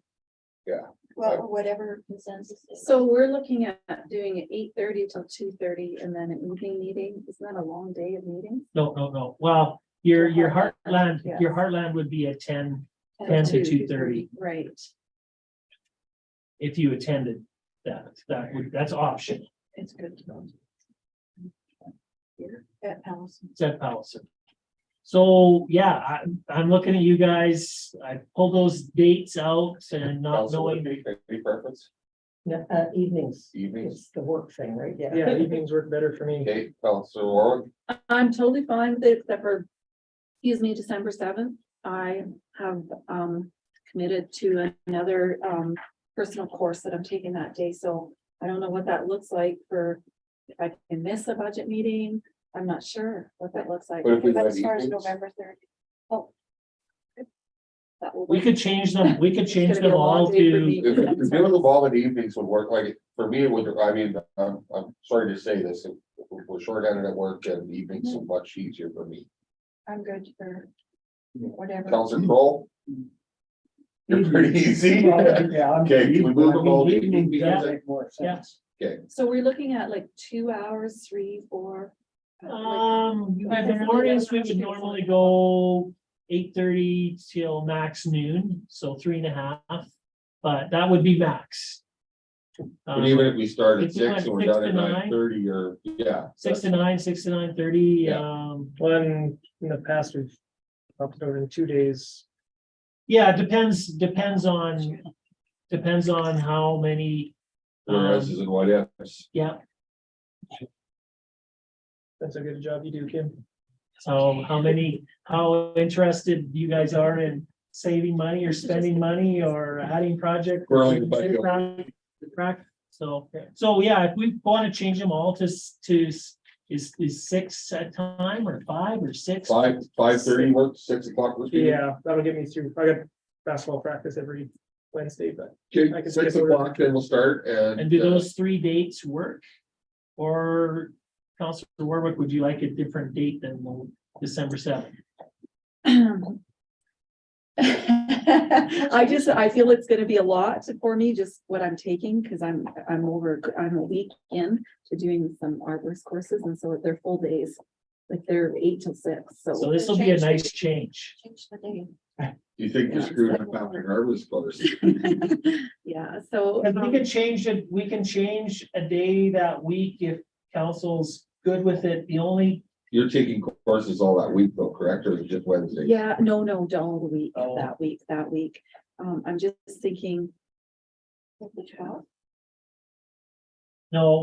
yeah, Well, whatever consensus. is. So we're looking at doing it 8:30 till 2:30 and then an evening meeting. Isn't that a long day of meetings? No. Well, your Heartland, your yeah. Heartland would be at 10 10 to 2:30. Right. if you attended that. That's option. It's good to know. Here at Palace. It's at Palliser. So, yeah, I'm looking at you guys. I pulled those dates out and not Council, knowing. any preference? Yeah, evenings. Evenings? It's the work thing, right? Yeah, evenings work better for me. Okay, Councilor Warwick, I'm totally fine with it, except for, excuse me, December 7th. I have committed to another personal course that I'm taking that day, so I don't know what that looks like for, if I can miss a budget meeting. I'm not sure what that looks like. What if we But went as far as evenings? November 30th. Oh. That will We work. could change them, we could It's change gonna be them a long all day for to, me. if doing the ball in the evenings would work, like, for me, it would, I mean, I'm sorry to say this, if we're shorthanded at work, and evenings are much easier for me. I'm good for whatever. Councilor Kroll? You're pretty easy. Yeah. Okay, can we move them all to Evening evenings? does make more sense. Okay, So we're looking at like 2 hours, 3, 4. in the mornings, we would normally go 8:30 till max noon, so 3.5, but that would be max. but even if we start at if we went 6 and we're 6 done to at 9, 9:30 or, yeah. 6 to 9, 6 to 9:30, Yeah. One in the past, we've popped over in 2 days. yeah, it depends on how many. Whereas and what ifs. Yeah, That's a good job you do, Kim. so how interested you guys are in saving money or spending money or adding project? Growing the budget. So yeah, if we want to change them all to is 6 at time or 5 or 6? 5:30 works, 6 o'clock works. for you? Yeah, that'll get me through. I got basketball practice every Wednesday, but I Okay, can 6 skip over. o'clock, then we'll start and. And do those 3 dates work? Or Councilor Warwick, would you like a different date than the December 7th? I feel it's gonna be a lot for me, just what I'm taking, because I'm a week in to doing some arborist courses, and so they're full days. Like they're 8 till 6, So so. this will be a nice change. Change the day. You think you're Yeah. screwed up after harvest course? Yeah, so. And we can change it, we can change a day that week if council's good with it. The only, You're taking courses all that week though, correct, or is it just Wednesday? Yeah, no, all the week, Oh. that week. I'm just thinking. The 12th? no,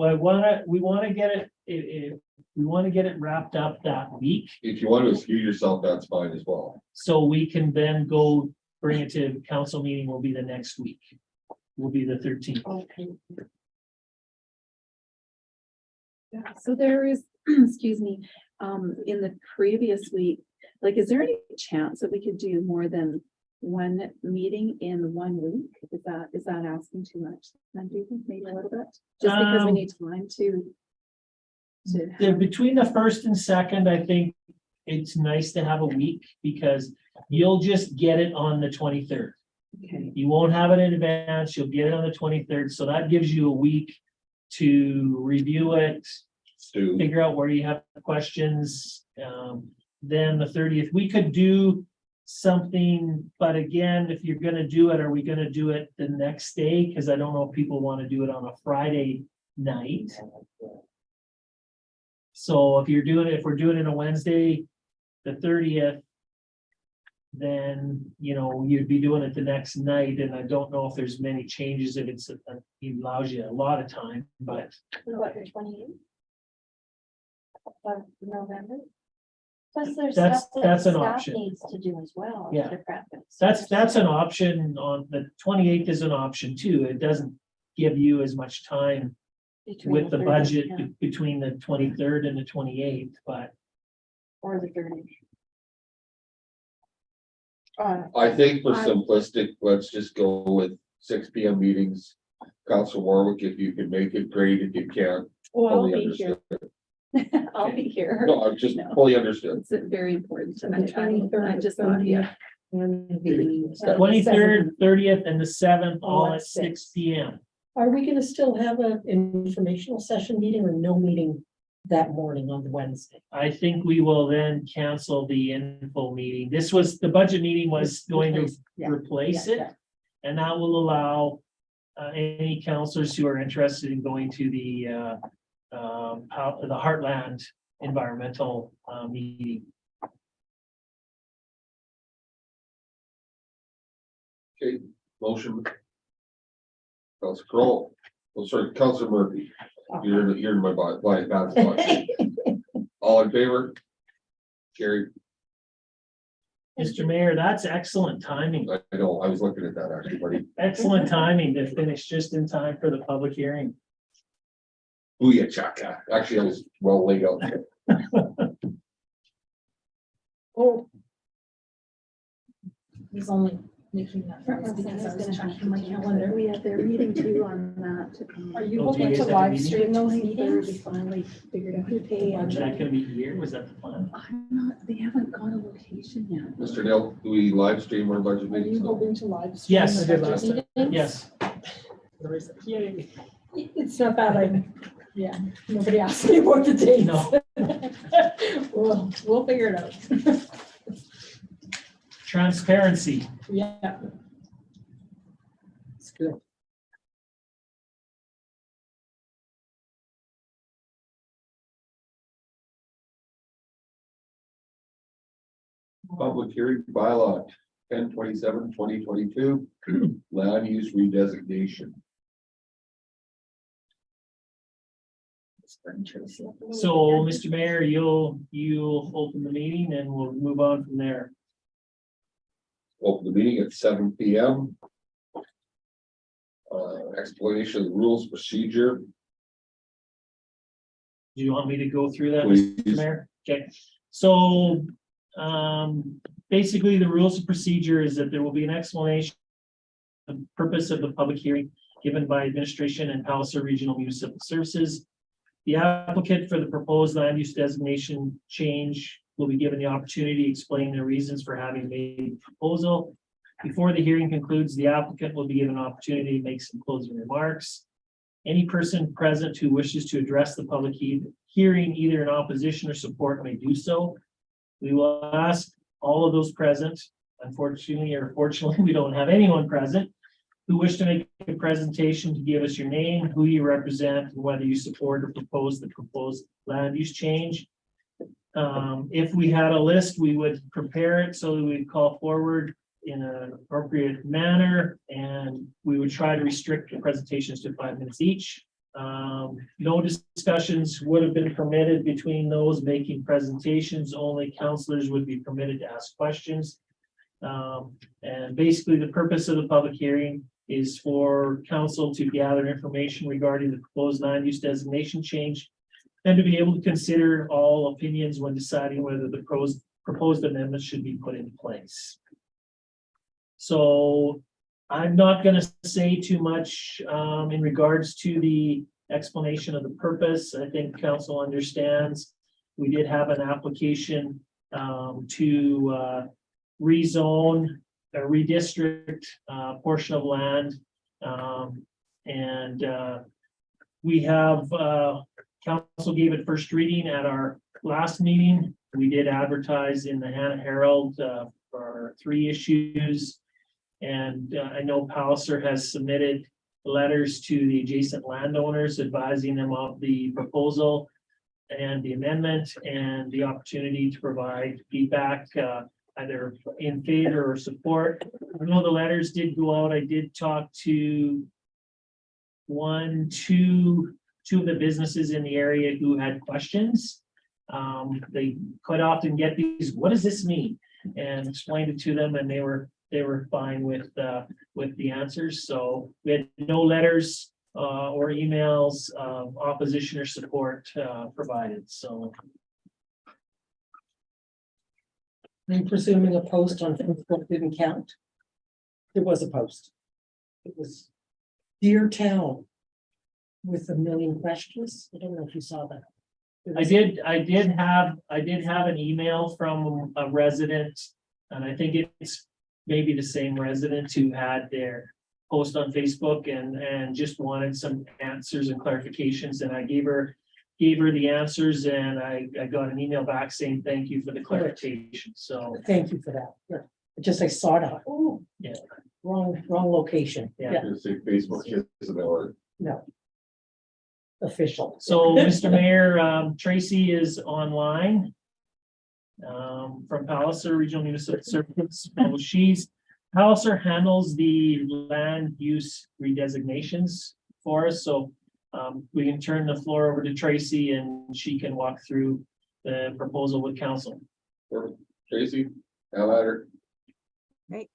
we wanna get it, we wanna get it wrapped up that week. If you want to excuse yourself, that's fine as well. So we can then go bring it to council meeting will be the next week. Will be the 13th. Okay. Yeah, so there is, excuse me, in the previous week, like, is there any chance that we could do more than one meeting in 1 week? Is that asking too much? Then do you think maybe a little bit? Just because we need time to. Between the first and second, I think it's nice to have a week because you'll just get it on the 23rd. Okay, You won't have it in advance, you'll get it on the 23rd, so that gives you a week to review it, Stu, figure out where you have questions. Then the 30th, we could do something, but again, if you're gonna do it, are we gonna do it the next day? Because I don't know if people want to do it on a Friday night. So if we're doing it on Wednesday, the 30th, then, you'd be doing it the next night, and I don't know if there's many changes, if it allows you a lot of time, but. What, the 28th? Of November? Plus there's That's- stuff that that's an staff option. needs to do as well. Yeah. to prep it. That's an option on the 28th is an option too. It doesn't give you as much time Between with the 30th, budget yeah, between the 23rd and the 28th, but or the 30th. I think for simplistic, let's just go with 6 PM meetings. Council Warwick, if you can make it, great. If you can't, well, I'll fully be here. understood. I'll be here. No, I'm just No. fully understood. It's very important to The me. 23rd I just of thought, yeah, 23rd, 30th, and the 7th, all at 6 p.m. Are we gonna still have an informational session meeting or no meeting that morning on Wednesday? I think we will then cancel the info meeting. This was, the budget meeting was going to Yeah. replace Yeah, it. And that will allow any counselors who are interested in going to the Heartland Environmental meeting. Okay, motion. Councilor Kroll, oh, sorry, Councilor Murphy, you're in my blind spot. All in favor? Carried. Mr. Mayor, that's excellent timing. I know, I was looking at that actually, buddy. Excellent timing to finish just in time for the public hearing. Booyah chaka. Actually, I was well laid out. Oh, He's only making that noise because I was checking my calendar. We have their meeting too on that. Are you Oh, do hoping you to guys have a live meeting? stream those We meetings? finally figured out who pay. Is that gonna be here? Was that the plan? I'm not, they haven't got a location yet. Mr. Neil, do we live stream our budget Are you meetings? now? hoping to live? stream Yes, the I did budget last time. meetings? Yes. Yay. It's not bad, yeah, nobody asked me what the date. No. We'll figure it out. Transparency. Yeah. it's good. Public hearing bylaw 10/27/2022, land use redesignation. So, Mr. Mayor, you'll open the meeting and we'll move on from there. Open the meeting at 7 p.m. Explanation of the rules procedure, Do you want me to go through that, Mr. please. Mayor? Okay, so, basically, the rules of procedure is that there will be an explanation of the purpose of the public hearing given by administration and Palliser Regional Municipal Services. The applicant for the proposed land use designation change will be given the opportunity to explain their reasons for having made the proposal. Before the hearing concludes, the applicant will be given an opportunity to make some closing remarks. Any person present who wishes to address the public hearing, either in opposition or support, may do so. We will ask all of those present, unfortunately or fortunately, we don't have anyone present, who wish to make a presentation to give us your name, who you represent, and whether you support or propose the proposed land use change. If we had a list, we would prepare it so that we'd call forward in an appropriate manner, and we would try to restrict the presentations to 5 minutes each. No discussions would have been permitted between those making presentations. Only counselors would be permitted to ask questions. And basically, the purpose of the public hearing is for council to gather information regarding the proposed land use designation change and to be able to consider all opinions when deciding whether the proposed amendments should be put into place. So I'm not going to say too much in regards to the explanation of the purpose. I think council understands. We did have an application to rezone or redistrict portion of land. We have council gave it first reading at our last meeting. We did advertise in the Hanna Herald for 3 issues. And I know Palliser has submitted letters to the adjacent landowners advising them of the proposal and the amendment and the opportunity to provide feedback either in favor or support. I know the letters did go out. I did talk to two of the businesses in the area who had questions. They quite often get these, what does this mean? And explained it to them, and they were fine with the answers. So we had no letters or emails of opposition or support provided. So I'm presuming a post on Facebook didn't count. There was a post. It was Dear Town with 1 million questions. I don't know if you saw that. I did have an email from a resident, and I think it's maybe the same resident who had their post on Facebook and just wanted some answers and clarifications, and I gave her the answers, and I got an email back saying, thank you for the clarification, so. Thank you for that. Yeah. Just I saw it, oh. Yeah. Wrong location. Yeah. Yeah, Just say Facebook isn't or no. Official. So, Mr. Mayor, Tracy is online from Palliser Regional Municipal Services. So Palliser handles the land use redesignations for us. So we can turn the floor over to Tracy and she can walk through the proposal with council. Tracy, how about her? Thanks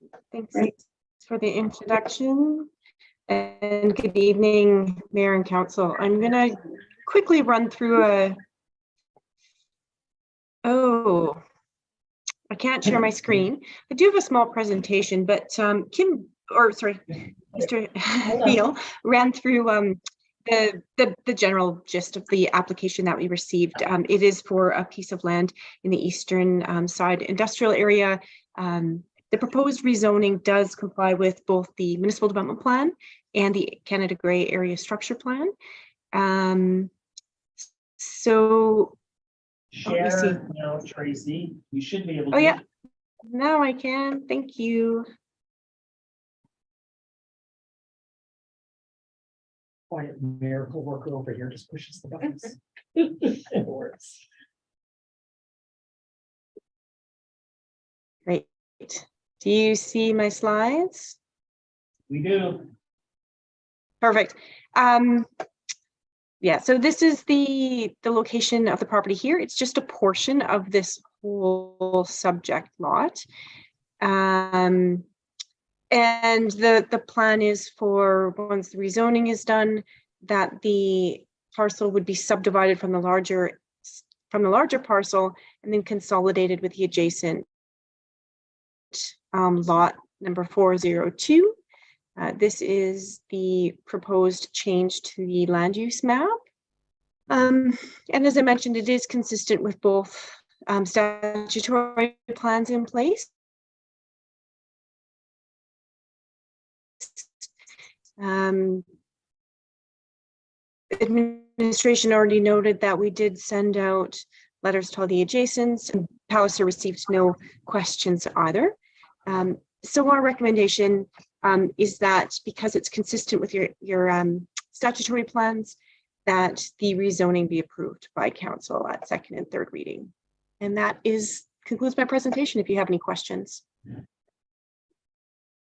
for the introduction. And good evening, Mayor and Council. I'm going to quickly run through I can't share my screen. I do have a small presentation, but Mr. Beal ran through the general gist of the application that we received. It is for a piece of land in the eastern side industrial area. The proposed rezoning does comply with both the municipal development plan and the Canada Grey Area Structure Plan. So Share now, Tracy. You should be able to. Oh yeah, now I can. Thank you. Quiet miracle worker over here just pushes the buttons. It works. Great. Do you see my slides? We do. Perfect. Yeah, so this is the location of the property here. It's just a portion of this whole subject lot. And the plan is for, once the rezoning is done, that the parcel would be subdivided from the larger parcel and then consolidated with the adjacent lot number 402. This is the proposed change to the land use map. And as I mentioned, it is consistent with both statutory plans in place. Administration already noted that we did send out letters to all the adjacents, and Palliser received no questions either. So our recommendation is that because it's consistent with your statutory plans, that the rezoning be approved by council at second and third reading. And that concludes my presentation. If you have any questions.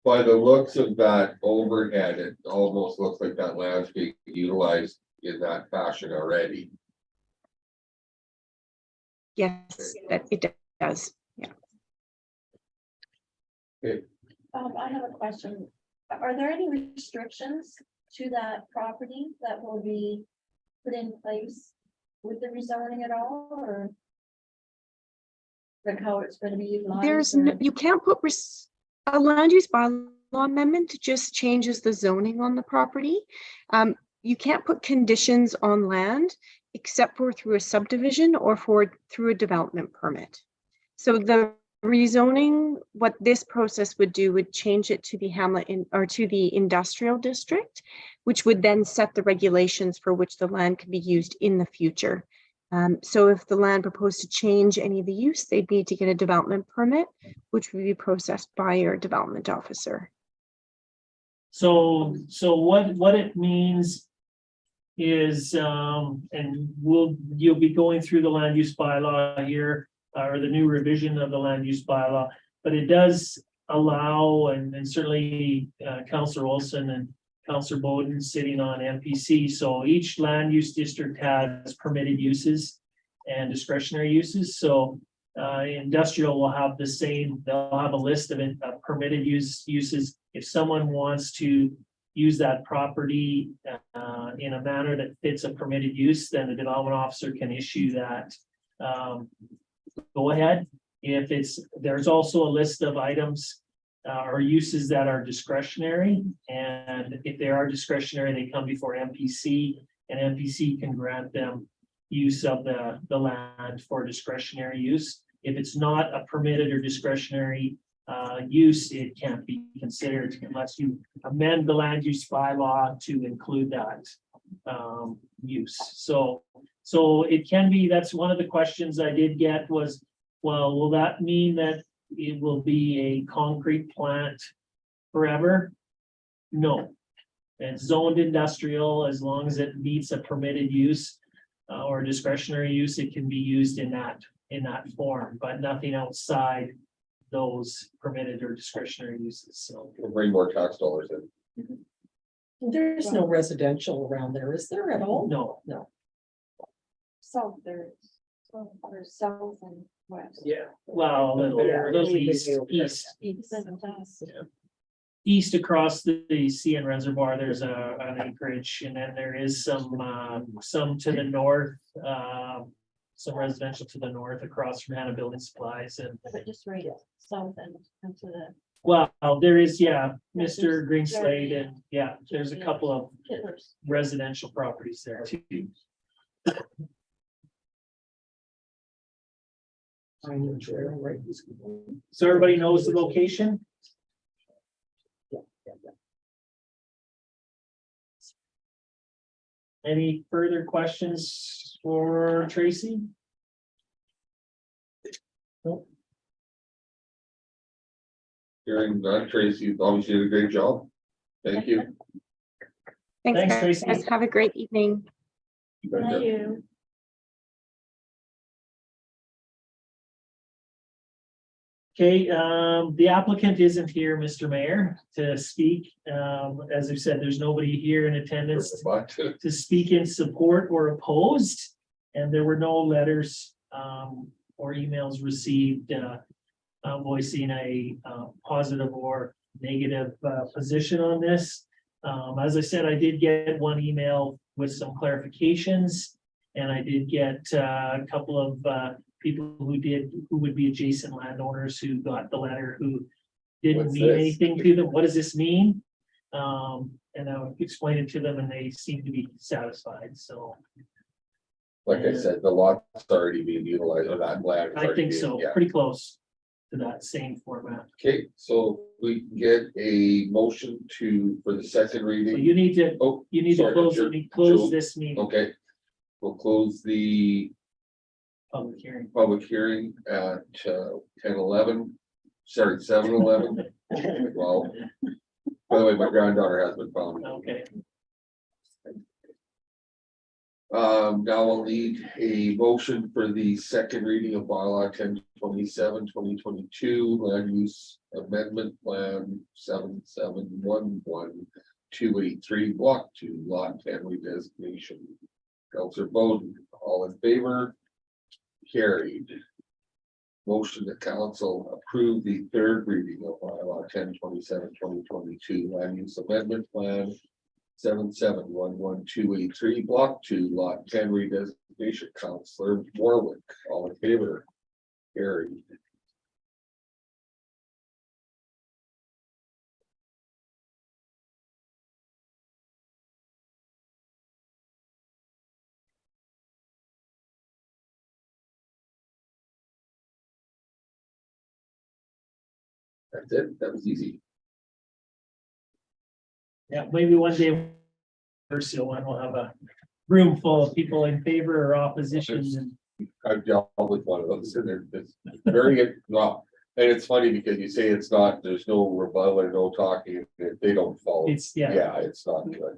By the looks of that overhead, it almost looks like that land's being utilized in that fashion already. Yes, that it does. Yeah. I have a question. Are there any restrictions to that property that will be put in place with the rezoning at all, or like how it's going to be utilized? You can't put a land use bylaw amendment just changes the zoning on the property. You can't put conditions on land except for through a subdivision or through a development permit. So the rezoning, what this process would do would change it to the hamlet or to the industrial district, which would then set the regulations for which the land can be used in the future. So if the land proposed to change any of the use, they'd need to get a development permit, which would be processed by your development officer. So what it means is, and you'll be going through the land use bylaw here, or the new revision of the land use bylaw, but it does allow, and certainly Councillor Olson and Councillor Bowden sitting on MPC. So each land use district has permitted uses and discretionary uses. So industrial will have the same, they'll have a list of permitted uses. If someone wants to use that property in a manner that fits a permitted use, then the development officer can issue that go ahead. There's also a list of items or uses that are discretionary, and if they are discretionary, they come before MPC, and MPC can grant them use of the land for discretionary use. If it's not a permitted or discretionary use, it can't be considered unless you amend the land use bylaw to include that use. So it can be, that's one of the questions I did get was, well, will that mean that it will be a concrete plant forever? No. It's zoned industrial, as long as it meets a permitted use or discretionary use, it can be used in that form, but nothing outside those permitted or discretionary uses. So We'll bring more tax dollars in. There's no residential around there, is there at all? no, So there's south and west. yeah, well, a little east, east across the CN Reservoir, there's an acreage, and then there is some to the north, some residential to the north across from Hanna Building Supplies and, But just right south and to the well, there is, yeah, Mr. Greenslade and, yeah, there's a couple of Hitler's. residential properties there too. So everybody knows the location? Any further questions for Tracy? Nope. Hearing that, Tracy, you obviously did a great job. Thank you. Thanks, Thanks, guys. Tracy. Have a great evening. Thank you. Okay, the applicant isn't here, Mr. Mayor, to speak. As I've said, there's nobody here in attendance But to speak in support or opposed. And there were no letters or emails received voicing a positive or negative position on this. As I said, I did get one email with some clarifications, and I did get a couple of people who would be adjacent landowners who got the letter who didn't What's mean this? anything to them. What does this mean? And I explained it to them, and they seem to be satisfied. So like I said, the lot's already being utilized, or that land. is I already think being- so, yeah. pretty close to that same format. Okay, so we can get a motion for the second So reading. you need to, Oh, you need to sorry, close, Joe- you need to close Joe. this meeting, okay. We'll close the public hearing. public hearing at 10:11. Sorry, 7:11. Well, by the way, my granddaughter has been found. Okay, Now I'll need a motion for the second reading of bylaw 1027/2022 land use amendment plan 7711-283 block 2 lot 10 redesignation. Counselor Bowden, all in favor? Carried. Motion that council approve the third reading of bylaw 1027/2022 land use amendment plan 7711-283 block 2 lot 10 redesignation. Counselor Warwick, all in favor? Carried. That's it, that was easy. yeah, maybe one day. First, one will have a room full of people in favor or opposition, and I've dealt with one of those, and it's very, well, and it's funny because you say it's not, there's no rebuttal or no talking, they don't follow. it's, yeah. Yeah, it's not good.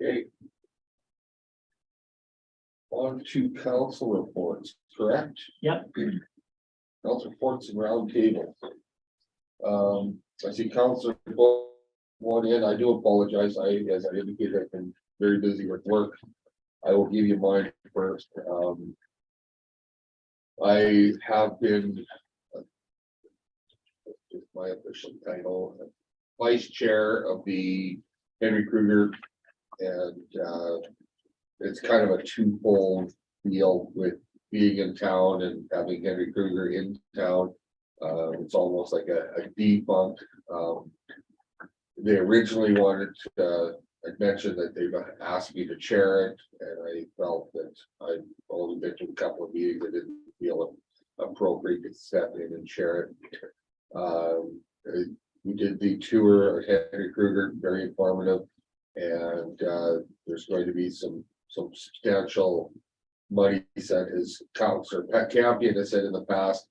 Okay. On to council reports, correct? Yep. Council reports and round table. I see council one in, I do apologize, as I indicated, I've been very busy with work. I will give you mine first. I have been. Is my official title, vice chair of the Henry Kruger, and it's kind of a twofold deal with being in town and having Henry Kruger in town. It's almost like a defunct. They originally wanted to, I mentioned that they've asked me to chair it, and I felt that I only been to a couple of meetings, I didn't feel appropriate to step in and share it. We did the tour of Henry Kruger, very informative, and there's going to be some substantial money set as Councillor Campion has said in the past.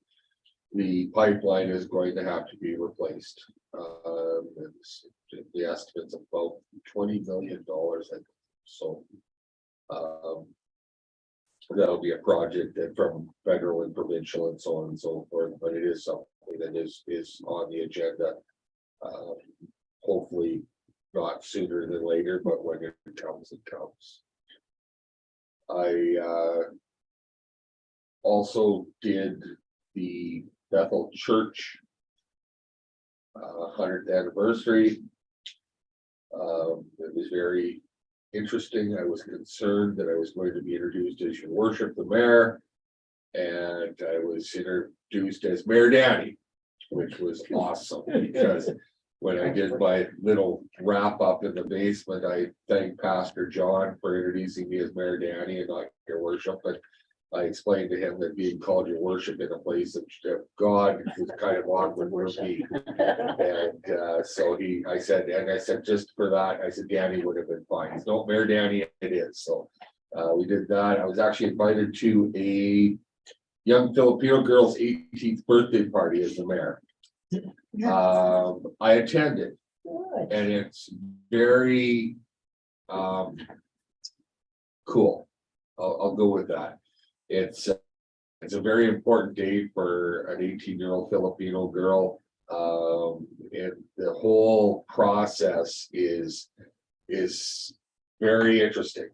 The pipeline is going to have to be replaced. The estimate's about $20 million, I think. So that'll be a project that from federal and provincial and so on and so forth, but it is something that is on the agenda. Hopefully not sooner than later, but when it comes, it comes. I also did the Bethel Church 100th anniversary. It was very interesting. I was concerned that I was going to be introduced as your worship, the mayor, and I was introduced as Mayor Danny, which was awesome because when I did my little wrap up in the basement, I thanked Pastor John for introducing me as Mayor Danny and not your worship, but I explained to him that being called your worship in a place of God was kind of awkward for me. And so I said, just for that, I said, Danny would have been fine. He's no Mayor Danny, it is. So we did that. I was actually invited to a young Filipino girl's 18th birthday party as the mayor. I attended, and it's very cool. I'll go with that. It's a very important day for an 18-year-old Filipino girl. And the whole process is very interesting.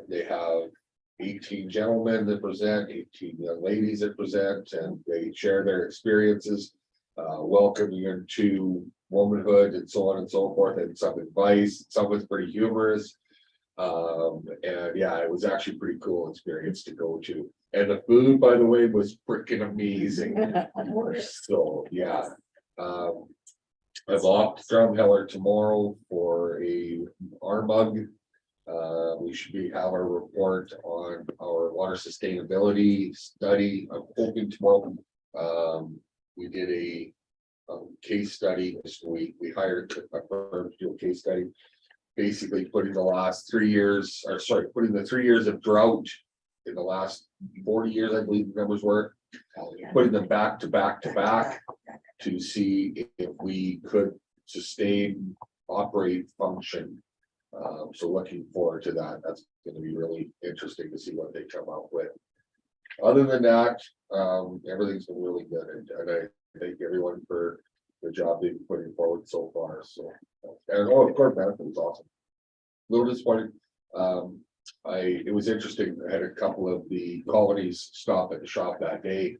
They have 18 gentlemen that present, 18 young ladies that present, and they share their experiences, welcoming into womanhood and so on and so forth, and some advice. Some was pretty humorous. And yeah, it was actually a pretty cool experience to go to. And the food, by the way, was freaking amazing. So yeah. I've off Drumheller tomorrow for our mug. We should have our report on our water sustainability study. I'm hoping tomorrow. We did a case study this week. We hired a firm to do a case study, basically putting the last 3 years, putting the 3 years of drought in the last 40 years, I believe the numbers were, putting them back to back to back to see if we could sustain, operate, function. So looking forward to that. That's going to be really interesting to see what they come up with. Other than that, everything's been really good, and I thank everyone for the job they've been putting forward so far. So, and of course, benefit was awesome. A little disappointed. It was interesting. I had a couple of the colonies stop at the shop that day,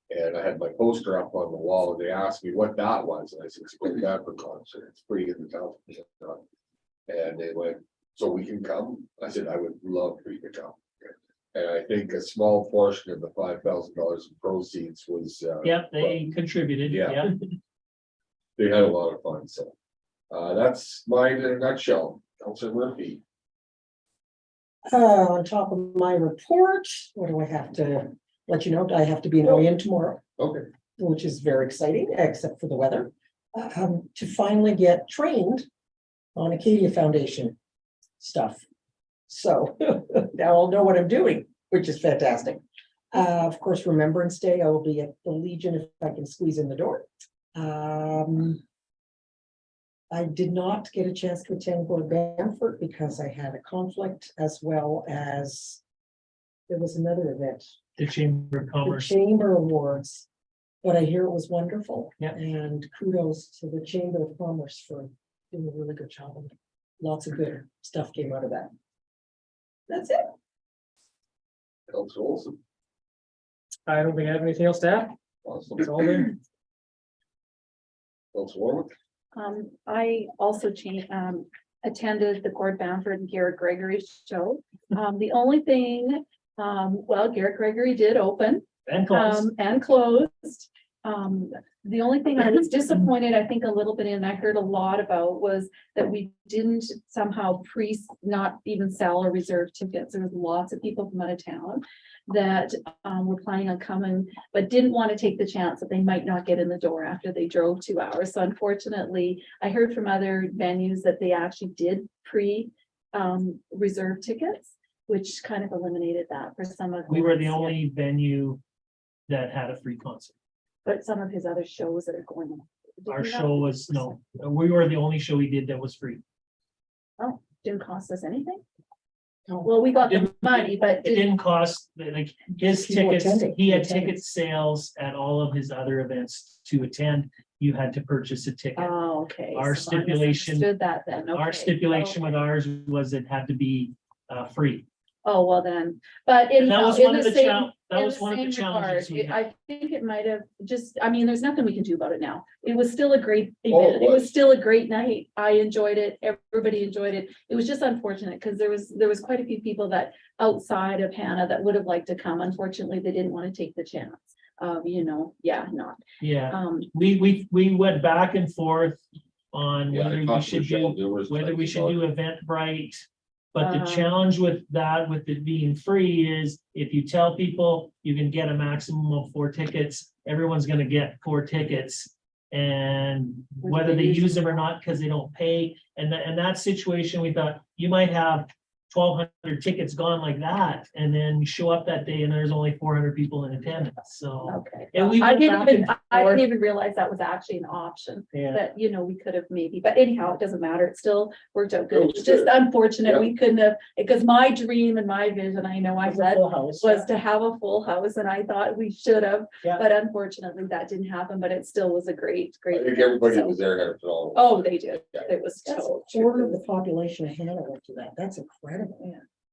and I had my poster up on the wall, and they asked me what that was, and I said, "It's a Danford concert. It's free in the town." And they went, "So we can come?" I said, "I would love for you to come." And I think a small portion of the $5,000 in proceeds was. Yep, they contributed, Yeah. yeah. They had a lot of fun, so that's mine in a nutshell. Councillor Murphy. On top of my report, what do I have to let you know? I have to be in Oyen tomorrow, Okay. which is very exciting, except for the weather. To finally get trained on Acadia Foundation stuff. So now I'll know what I'm doing, which is fantastic. Of course, Remembrance Day, I will be at the Legion if I can squeeze in the door. I did not get a chance to attend Lord Bamford because I had a conflict, as well as there was another event, The Chamber of the Commerce. Chamber Awards. But I hear it was wonderful. Yeah. And kudos to the Chamber of Commerce for doing a really good job. Lots of good stuff came out of that. That's it. Councillor Olson. I don't think I have anything else to add. Awesome. It's all there. Councillor Warwick. I also attended the Gord Bamford and Garrett Gregory show. The only thing, well, Garrett Gregory did open And close. and closed. The only thing I was disappointed, I think a little bit in, I heard a lot about was that we didn't somehow not even sell or reserve tickets. There was lots of people from out of town that were planning on coming, but didn't want to take the chance that they might not get in the door after they drove 2 hours. So unfortunately, I heard from other venues that they actually did reserve tickets, which kind of eliminated that for some of. We were the ones, yeah. only venue that had a free concert. But some of his other shows that are going on. Did Our he not? show was, no, we were the only show we did that was free. Oh, didn't cost us anything? No. Well, we got the Didn't- money, but It didn't cost, like, his People tickets, attended, he had attended. ticket sales at all of his other events to attend. You had to purchase a ticket. Oh, okay. Our so I stipulation- misunderstood that then. Our Okay, stipulation with okay. ours was it had to be free. Oh, well then, but And that was in one of the the same, that in was the one of the same challenges. regard, we had. I think it might have just, I mean, there's nothing we can do about it now. It was still a great Oh, it event. It was was. still a great night. I enjoyed it. Everybody enjoyed it. It was just unfortunate because there was quite a few people that outside of Hanna that would have liked to come. Unfortunately, they didn't want to take the chance of, not. Yeah, we went back and forth on Yeah, I whether we talked to should Michelle do, numerous whether times we should about do it. Eventbrite. But the Uh-huh. challenge with that, with it being free, is if you tell people you can get a maximum of 4 tickets, everyone's gonna get 4 tickets. And whether they use them or not, because they don't pay, and that situation, we thought you might have 1,200 tickets gone like that, and then you show up that day and there's only 400 people in attendance, so. Okay. And we I went back didn't and I forth. didn't even realize that was actually an option. Yeah, That, we could have maybe, but anyhow, it doesn't matter. It still worked out It good. was It's just good. unfortunate Yep. we couldn't have, because my dream and my vision, I know I It was a had, full house. was to have a full house and I thought we should have. Yeah. But unfortunately, that didn't happen, but it still was a great. I think event, everybody so- was there had a phenomenal. Oh, they did. Yeah. It was That's so. a quarter of the population of Hannah went to that. That's incredible.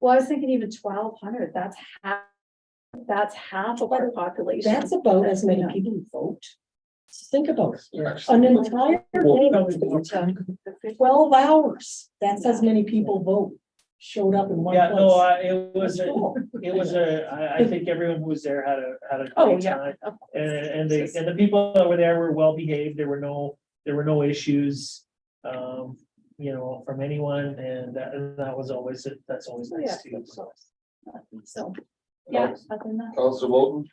Well, I was thinking even 1,200, that's half of our population. That's about as many Yeah. people who vote. Think about it. Actually, An entire day, 12 hours. That's as many people vote, showed up in one yeah, no, place. it was I think everyone who was there had a Oh, great yeah. time. And the people that were there were well behaved. There were no issues. From anyone, and that was always, that's always Yeah, nice too. of So. course. So, yeah, other than that. Councilor Bolton,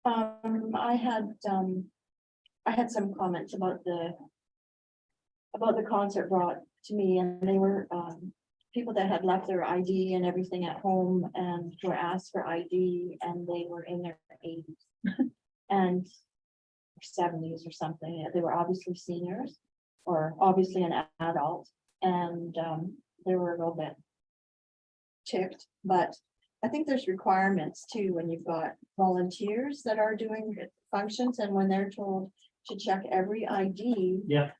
I had some comments about the concert brought to me, and they were, people that had left their ID and everything at home and were asked for ID, and they were in their 80s and 70s or something. They were obviously seniors or obviously an adult, and they were a little bit ticked, but I think there's requirements too, when you've got volunteers that are doing functions and when they're told to check every ID. Yeah.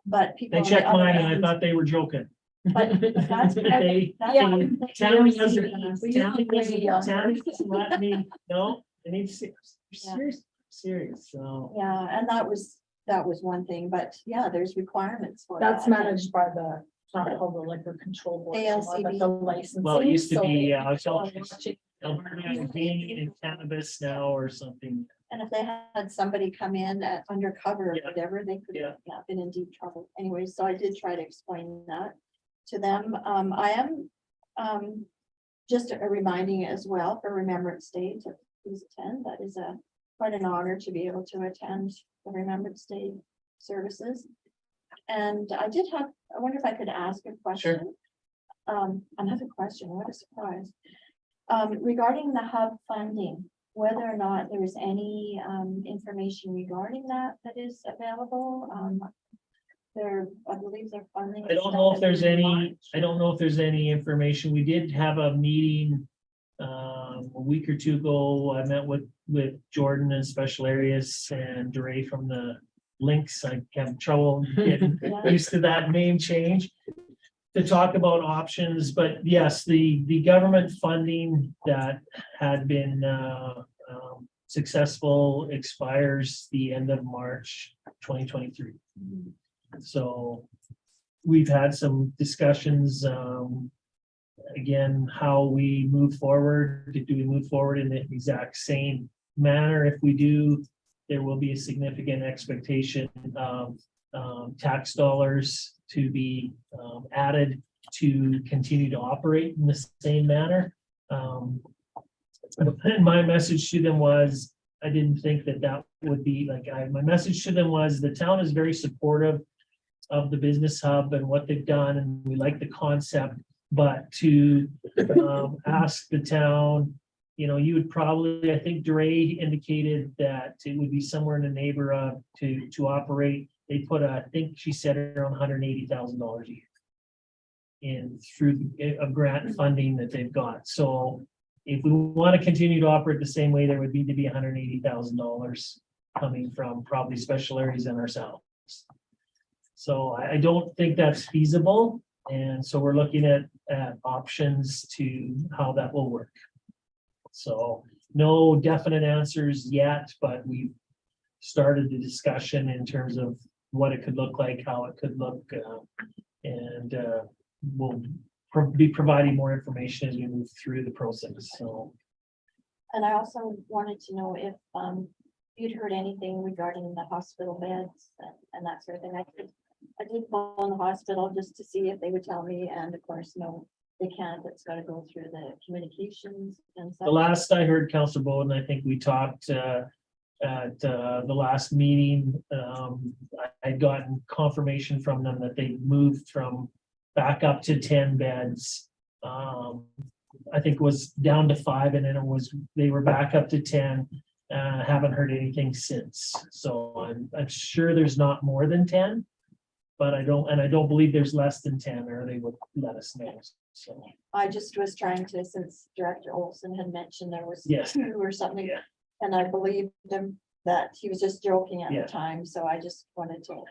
But people. They on the checked other mine and I end- thought they were joking. But that's- They- Yeah. Tammy Yeah. doesn't, We Tammy usually, doesn't let me, no, I need to Yeah. serious, so. Yeah, and that was one thing, but yeah, there's requirements for That's that. managed by the, it's not called the liquor control board. it's more like ALCB. the licensing, Well, it used to so be, they- it's Alberta Gaming and Cannabis now or something. And if they had somebody come in at undercover or Yeah. whatever, they could Yeah. have been in deep trouble. Anyway, so I did try to explain that to them. I am just a reminding as well for Remembrance Day to please attend. That is quite an honor to be able to attend the Remembrance Day services. And I wonder if I could ask a question. Another question, what a surprise. Regarding the hub funding, whether or not there is any information regarding that is available. I believe they're funding. I don't know if there's any information. We did have a meeting a week or two ago. I met with Jordan and Special Areas and DeRay from the Links. I have trouble getting Yeah. used to that name change to talk about options, but yes, the government funding that had been successful expires the end of March 2023. So we've had some discussions, again, how we move forward. Do we move forward in the exact same manner? If we do, there will be a significant expectation of tax dollars to be added to continue to operate in the same manner. And my message to them was, I didn't think that that would be my message to them was the town is very supportive of the business hub and what they've done, and we like the concept, but to ask the town, you would probably, I think Dre indicated that it would be somewhere in the neighborhood to operate. They put I think she said around $180,000 a year in through a grant funding that they've got. So if we want to continue to operate the same way, there would need to be $180,000 coming from probably special areas and ourselves. So I don't think that's feasible. And so we're looking at options to how that will work. So no definite answers yet, but we've started the discussion in terms of what it could look like, how it could look, and we'll be providing more information as we move through the process. So. And I also wanted to know if you'd heard anything regarding the hospital beds and that sort of thing. I did call the hospital just to see if they would tell me, and of course, no, they can't. It's got to go through the communications and such. The last I heard, Councillor Bowden, I think we talked at the last meeting. I'd gotten confirmation from them that they moved from back up to 10 beds. I think it was down to 5, and then they were back up to 10. Haven't heard anything since. So I'm sure there's not more than 10, but I don't believe there's less than 10, or they would let us know. So I just was trying to, since Director Olson had mentioned there was Yes. 2 or something, Yeah. and I believed him that he was just joking at Yeah. the time, so I just wanted to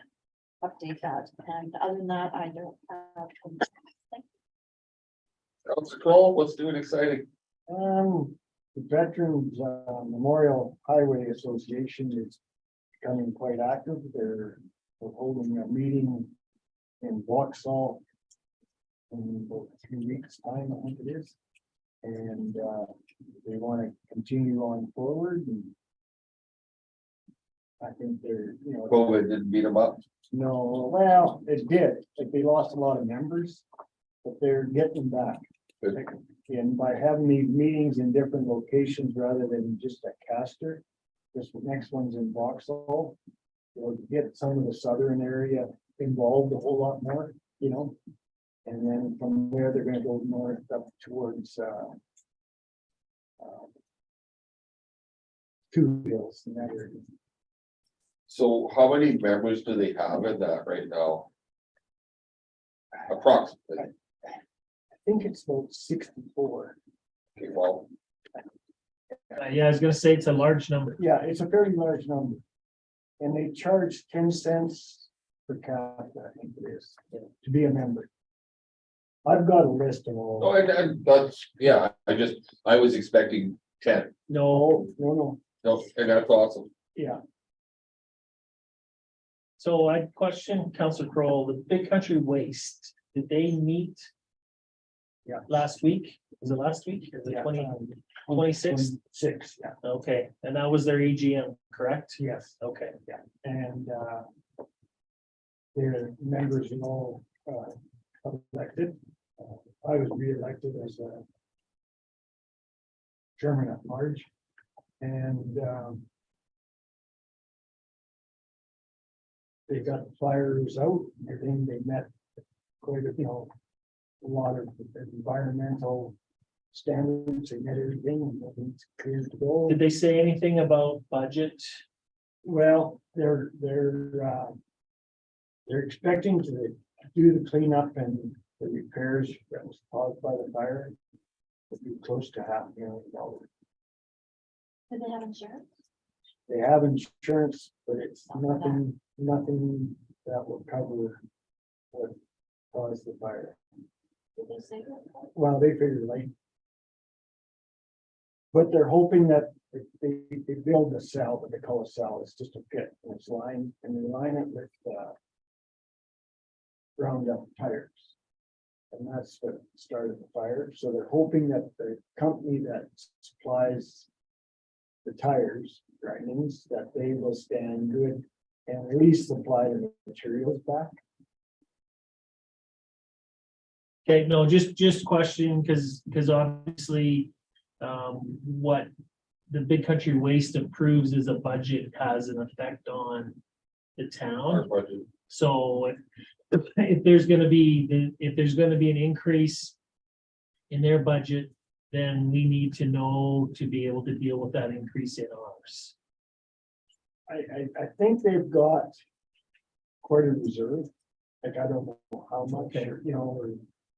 update that. And other than that, I don't have. Councilor Kroll, what's new and exciting? The Veterans Memorial Highway Association is becoming quite active. They're holding a meeting in Vauxhall in about 3 weeks' time, I think it is. And they want to continue on forward. And I think they're, COVID didn't beat them up. no, well, it did. Like, they lost a lot of members, but they're getting back. And by having these meetings in different locations rather than just at Castor, this next one's in Vauxhall. It'll get some of the southern area involved a whole lot more, and then from there, they're gonna go north up towards Two Hills and that area. So how many members do they have in that right now? Approximately. I think it's about 64. Okay, well, Yeah, I was gonna say it's a large number. Yeah, it's a fairly large number. And they charge 10 cents per capita, I think it is, to be a member. I've got a list of all. no, and that's, yeah, I was expecting 10. No, No, No, and that's awesome. yeah, so I question Councillor Kroll, the Big Country Waste, did they meet? Yeah. Last week? Was it last week? Is it Yeah, 26th? 6, yeah, Okay, and that was their AGM, correct? yes, Okay. and their members are all elected. I was re-elected as a chairman at large, and they got the flyers out, and everything. They met quite a lot of environmental standards. They met everything, and everything's clear to go. Did they say anything about budget? Well, they're expecting to do the cleanup and the repairs that was caused by the fire. It'd be close to $500,000. Do they have insurance? They have insurance, but it's nothing that will cover what caused the fire. Did they say that? Well, they figure like. But they're hoping that they build a cell, but they call a cell, it's just a pit, and it's lined, and they line it with ground up tires. And that's what started the fire, so they're hoping that the company that supplies the tires grindings, that they will stand good and at least supply the materials back. Okay, no, just questioning, because obviously, what the Big Country Waste approves as a budget has an effect on the Our town. budget, So if there's gonna be, an increase in their budget, then we need to know to be able to deal with that increase in ours. I think they've got quite a reserve. Like, I don't know how much, Okay. or, you know, or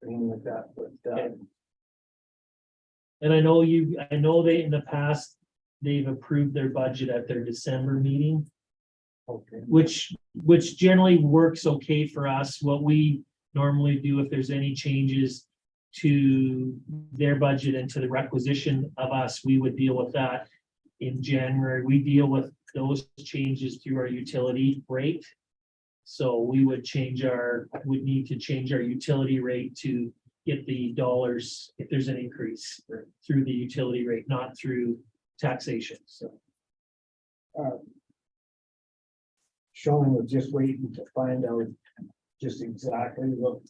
anything like that, but, Okay. And I know they, in the past, they've approved their budget at their December meeting, okay. which generally works okay for us. What we normally do, if there's any changes to their budget and to the requisition of us, we would deal with that in January. We deal with those changes through our utility rate. So we would need to change our utility rate to get the dollars, if there's an increase through the utility rate, not through taxation, so. Sean was just waiting to find out just exactly what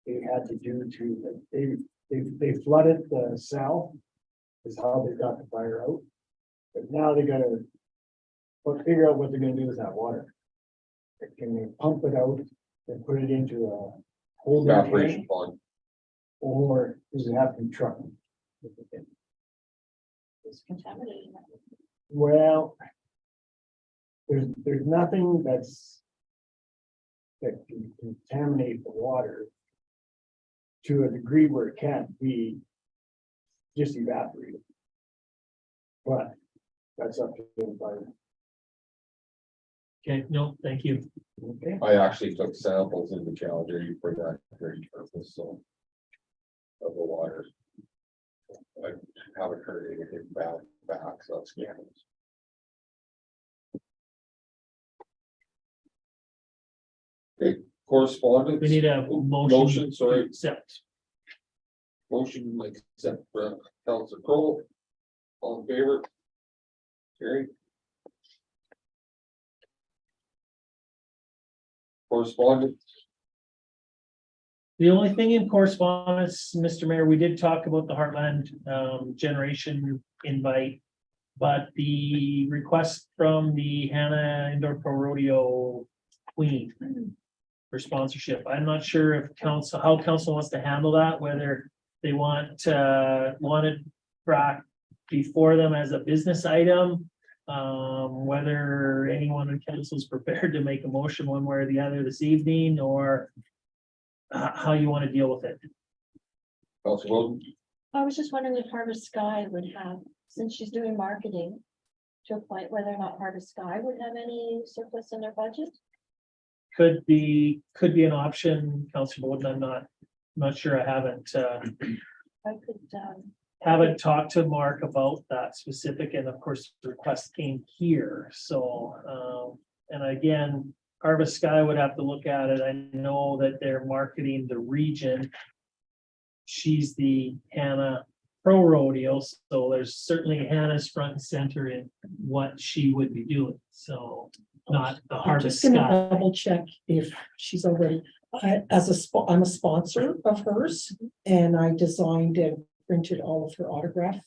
they had to do to, they flooded the south, is how they got the fire out. But now they gotta figure out what they're gonna do with that water. Can they pump it out and put it into a holding evaporation tank, pond. or does it have to be trucked? It's contaminated. Well, there's nothing that can contaminate the water to a degree where it can't be just evaporated. But that's up to the environment. Okay, no, thank you. Okay, I actually took samples in the Calgary for that very purpose, so. Of the water. I haven't heard anything back, so that's good. Okay, correspondence. We need a motion to Sorry, accept. motion like accept Councilor Kroll. All in favor? Carry. Correspondence. The only thing in correspondence, Mr. Mayor, we did talk about the Heartland generation invite. But the request from the Hanna Indoor Pro Rodeo Queen for sponsorship, I'm not sure if how council wants to handle that, whether they want it brought before them as a business item. Whether anyone in council is prepared to make a motion one way or the other this evening, or how you want to deal with it. Councilor Wilson, I was just wondering if Harvest Sky would have, since she's doing marketing, to a point whether or not Harvest Sky would have any surplus in their budget? Could be an option, Councilor Bowden. I'm not sure. I I could, haven't talked to Mark about that specific, and of course, the request came here, so, and again, Harvest Sky would have to look at it. I know that they're marketing the region. She's the Hanna Pro Rodeo, so there's certainly Hannah's front and center in what she would be doing, so not the I'm Harvest just gonna Sky. double check if she's already, I'm a sponsor of hers, and I designed and printed all of her autograph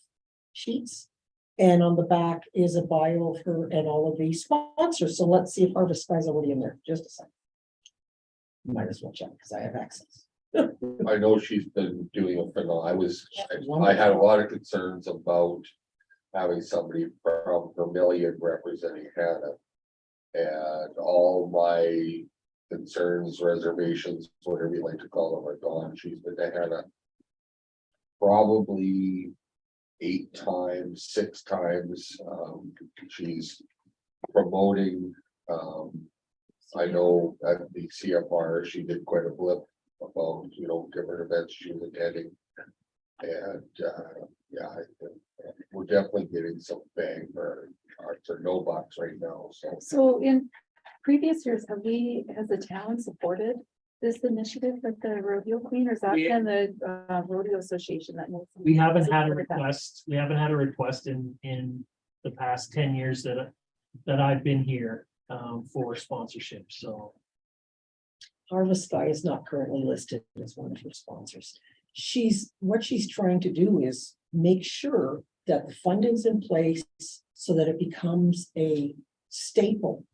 sheets. And on the back is a bio of her and all of the sponsors, so let's see if Harvest Sky's already in there, just a second. Might as well check, because I have access. I know she's been doing it for I had a lot of concerns about having somebody from Vermilion representing Hanna. And all my concerns, reservations, whatever you like to call them, are gone. She's been to Hanna probably 8 times, 6 times. She's promoting, I know at the CFR, she did quite a blip about, different events she was attending. And, yeah, I think we're definitely getting some bang for no bucks right now, so. So in previous years, has the town supported this initiative with the rodeo queen, or is that been the rodeo association that knows? We haven't had a request in the past 10 years that I've been here for sponsorship, so. Harvest Sky is not currently listed as one of her sponsors. What she's trying to do is make sure that the funding's in place so that it becomes a staple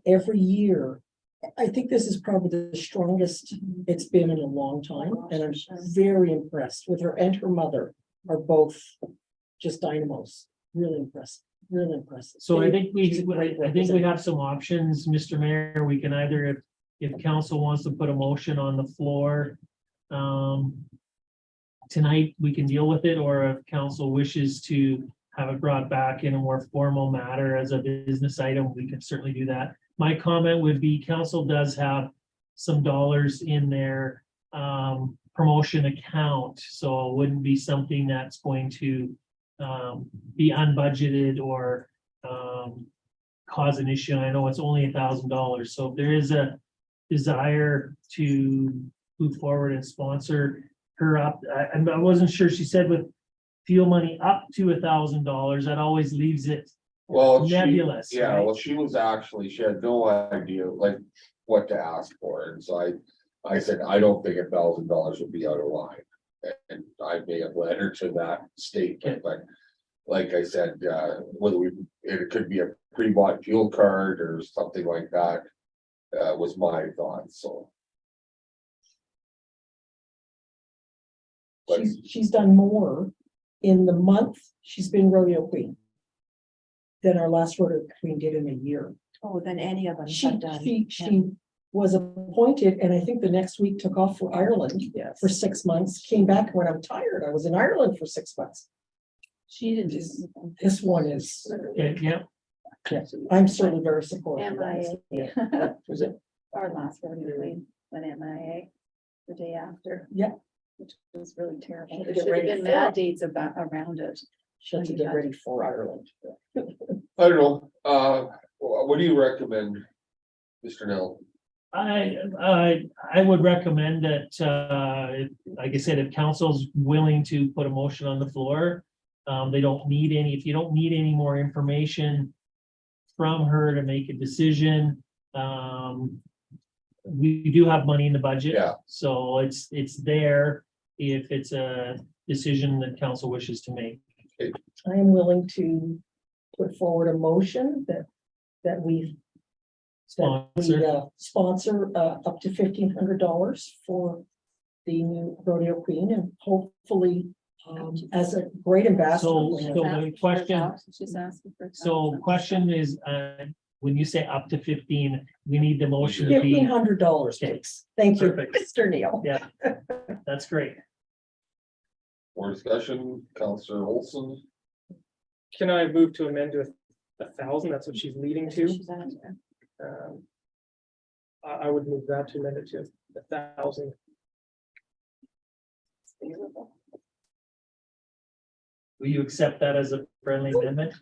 every year. I think this is probably the strongest it's been in a long time, and I'm very impressed with her, and her mother are both just dynamos. Really impressive, really impressive. So I think She's a great we representative. have some options, Mr. Mayor. We can either, if council wants to put a motion on the floor. Tonight, we can deal with it, or if council wishes to have it brought back in a more formal matter as a business item, we can certainly do that. My comment would be, council does have some dollars in their promotion account, so it wouldn't be something that's going to be unbudgeted or cause an issue. And I know it's only $1,000, so if there is a desire to move forward and sponsor her up, I wasn't sure, she said with fuel money up to $1,000, that always leaves it Well, nebulous, yeah, right? well, she had no idea like what to ask for, and so I said, I don't think $1,000 would be out of line. And I may have led her to that statement, but like I said, it could be a pre-bought fuel card or something like that, was my thought, so. But She's done more in the month she's been rodeo queen than our last rodeo queen did in a year. Oh, than any of us She, have done. she was appointed, and I think the next week took off for Ireland for 6 months, came back when I'm tired. I was in Ireland for 6 months. She didn't. This one is, Okay, yeah, I'm certainly very supportive. of MIA. that. Was it? Our last rodeo queen went MIA the day after. Yeah. Which was really terrible. Had to There get should have ready been for it. mandates around it. She had to get ready for Ireland. I don't know, what do you recommend, Mr. Nell? I would recommend that, like I said, if council's willing to put a motion on the floor, they don't need any, if you don't need any more information from her to make a decision, we do have money in the budget. Yeah. So it's there if it's a decision that council wishes to make. I am willing to put forward a motion that we sponsor up to $1,500 for the new rodeo queen, and hopefully as a great ambassador. So the question, She's asking for. so question is, when you say up to 15, we need the motion to be, $1,500, please. Thank you, Perfect. Mr. Neal. yeah, that's great. For discussion, Counselor Olson, Can I move to amend to 1,000? That's what she's leading to. I would move that to amend it to 1,000. Will you accept that as a friendly amendment?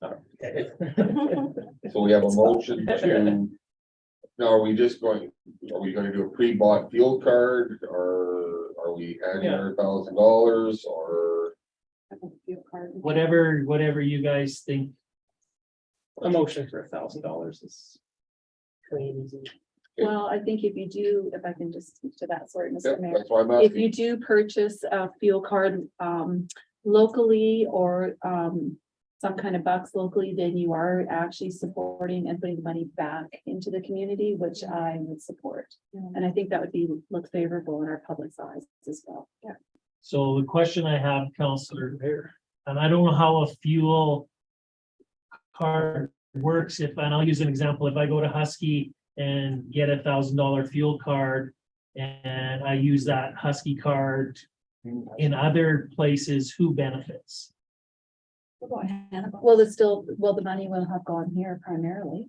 Okay. so we have a motion to. Now, are we gonna do a pre-bought fuel card, or are we adding $1,000, or? Whatever you guys think. A motion for $1,000 is clean, easy. Well, I think if you do, if I can just speak to that, sorry, Yeah, Mr. Mayor. that's why I'm If asking. you do purchase a fuel card locally or some kind of bucks locally, then you are actually supporting and putting the money back into the community, which I would support. And I think that would look favorable in our public's eyes as well. Yeah. So the question I have, Counselor, and I don't know how a fuel card works, and I'll use an example, if I go to Husky and get $1,000 fuel card, and I use that Husky card in other places, who benefits? Well, the money will have gone here primarily,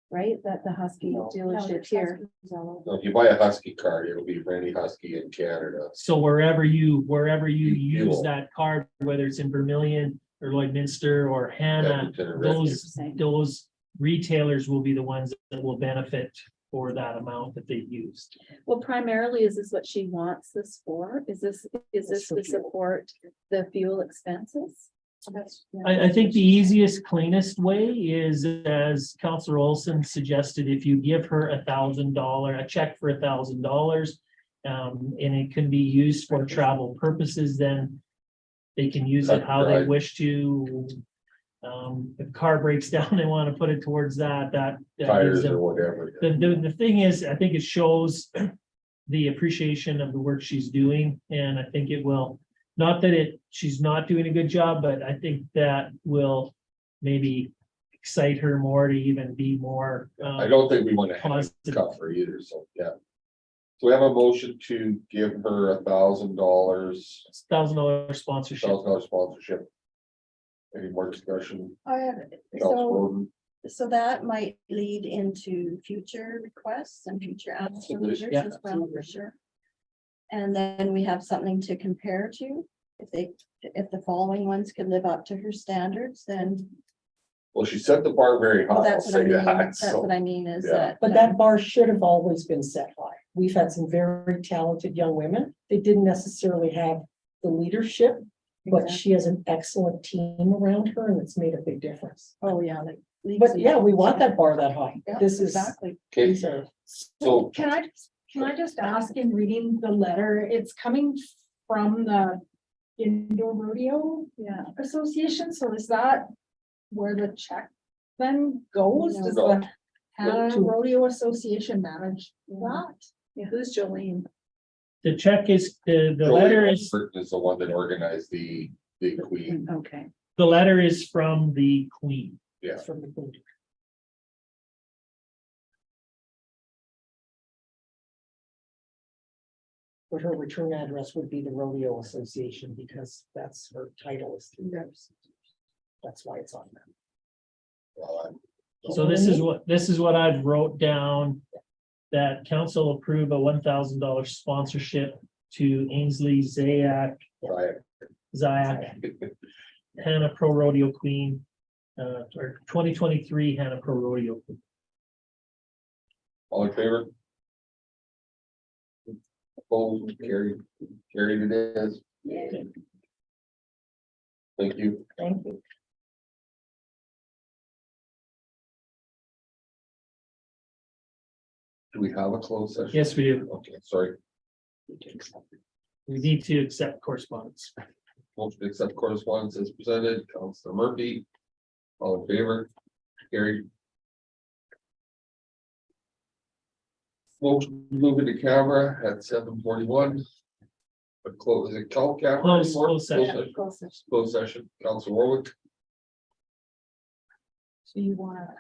right? That the Husky dealership here. So if you buy a Husky card, it'll be Randy Husky in Canada. So wherever you use will. that card, whether it's in Vermilion or Lloydminster or Hanna, Edmonton or Redmond. those retailers will be the ones that will benefit for that amount that they used. Well, primarily, is this what she wants this for? Is this for to fuel. support the fuel expenses? So that's. yeah. I think the easiest, cleanest way is, as Counselor Olson suggested, if you give her a check for $1,000. And it can be used for travel purposes, then they can use it how they Right. wish to. If the car breaks down, they want to put it towards that gives Tires them. or whatever. The thing is, I think it shows the appreciation of the work she's doing, and I think it will, not that she's not doing a good job, but I think that will maybe excite her more to even be more. I don't think we want to Positive. handcuff her either, so, yeah. So we have a motion to give her $1,000, $1,000 sponsorship. sponsorship. Any more discussion? I have, Councilor so, Roden? so that might lead into future requests and future asks for leaders Yeah, as well, for sure. And then we have something to compare to. If the following ones could live up to her standards, then, Well, she set the bar very high, well, I'll that's what I say mean. that, That's so, what I mean is yeah. that. But that bar should have always been set high. We've had some very talented young women. They didn't necessarily have the leadership, but Exactly. she has an excellent team around her and it's made a big difference. Oh, yeah, like. leagues But and yeah, we bounds. want that bar that high. Yeah, This is, exactly. Okay, these are, so, Can I just ask, in reading the letter, it's coming from the Indoor Rodeo Yeah. Association, so is that where the check then goes? Does No. the Hanna Rodeo Association manage that? Yeah, who's Jolene? The check is, the letter Joey is, Burton is the one that organized the Queen, Okay. the letter is from the Queen. yeah. from the food. But her return address would be the Rodeo Association because that's her title is through theirs. That's why it's on them. Well, So this is what I've wrote down. That council approve a $1,000 sponsorship to Ainsley Zayak, Hanna Pro Rodeo Queen. Or 2023 Hanna Pro Rodeo Queen. All in favor? Opposed, carried it is. Thank you. Thank you. Do we have a closed session? Yes, we do. Okay, sorry. We need to accept correspondence. Motion to accept correspondence as presented, Councilor Murphy. All in favor? Carried. Motion to move into camera at 7:41. But close, is it called camera? Close anymore? session. Close session. Closed session, Councilor Warwick. So you wanna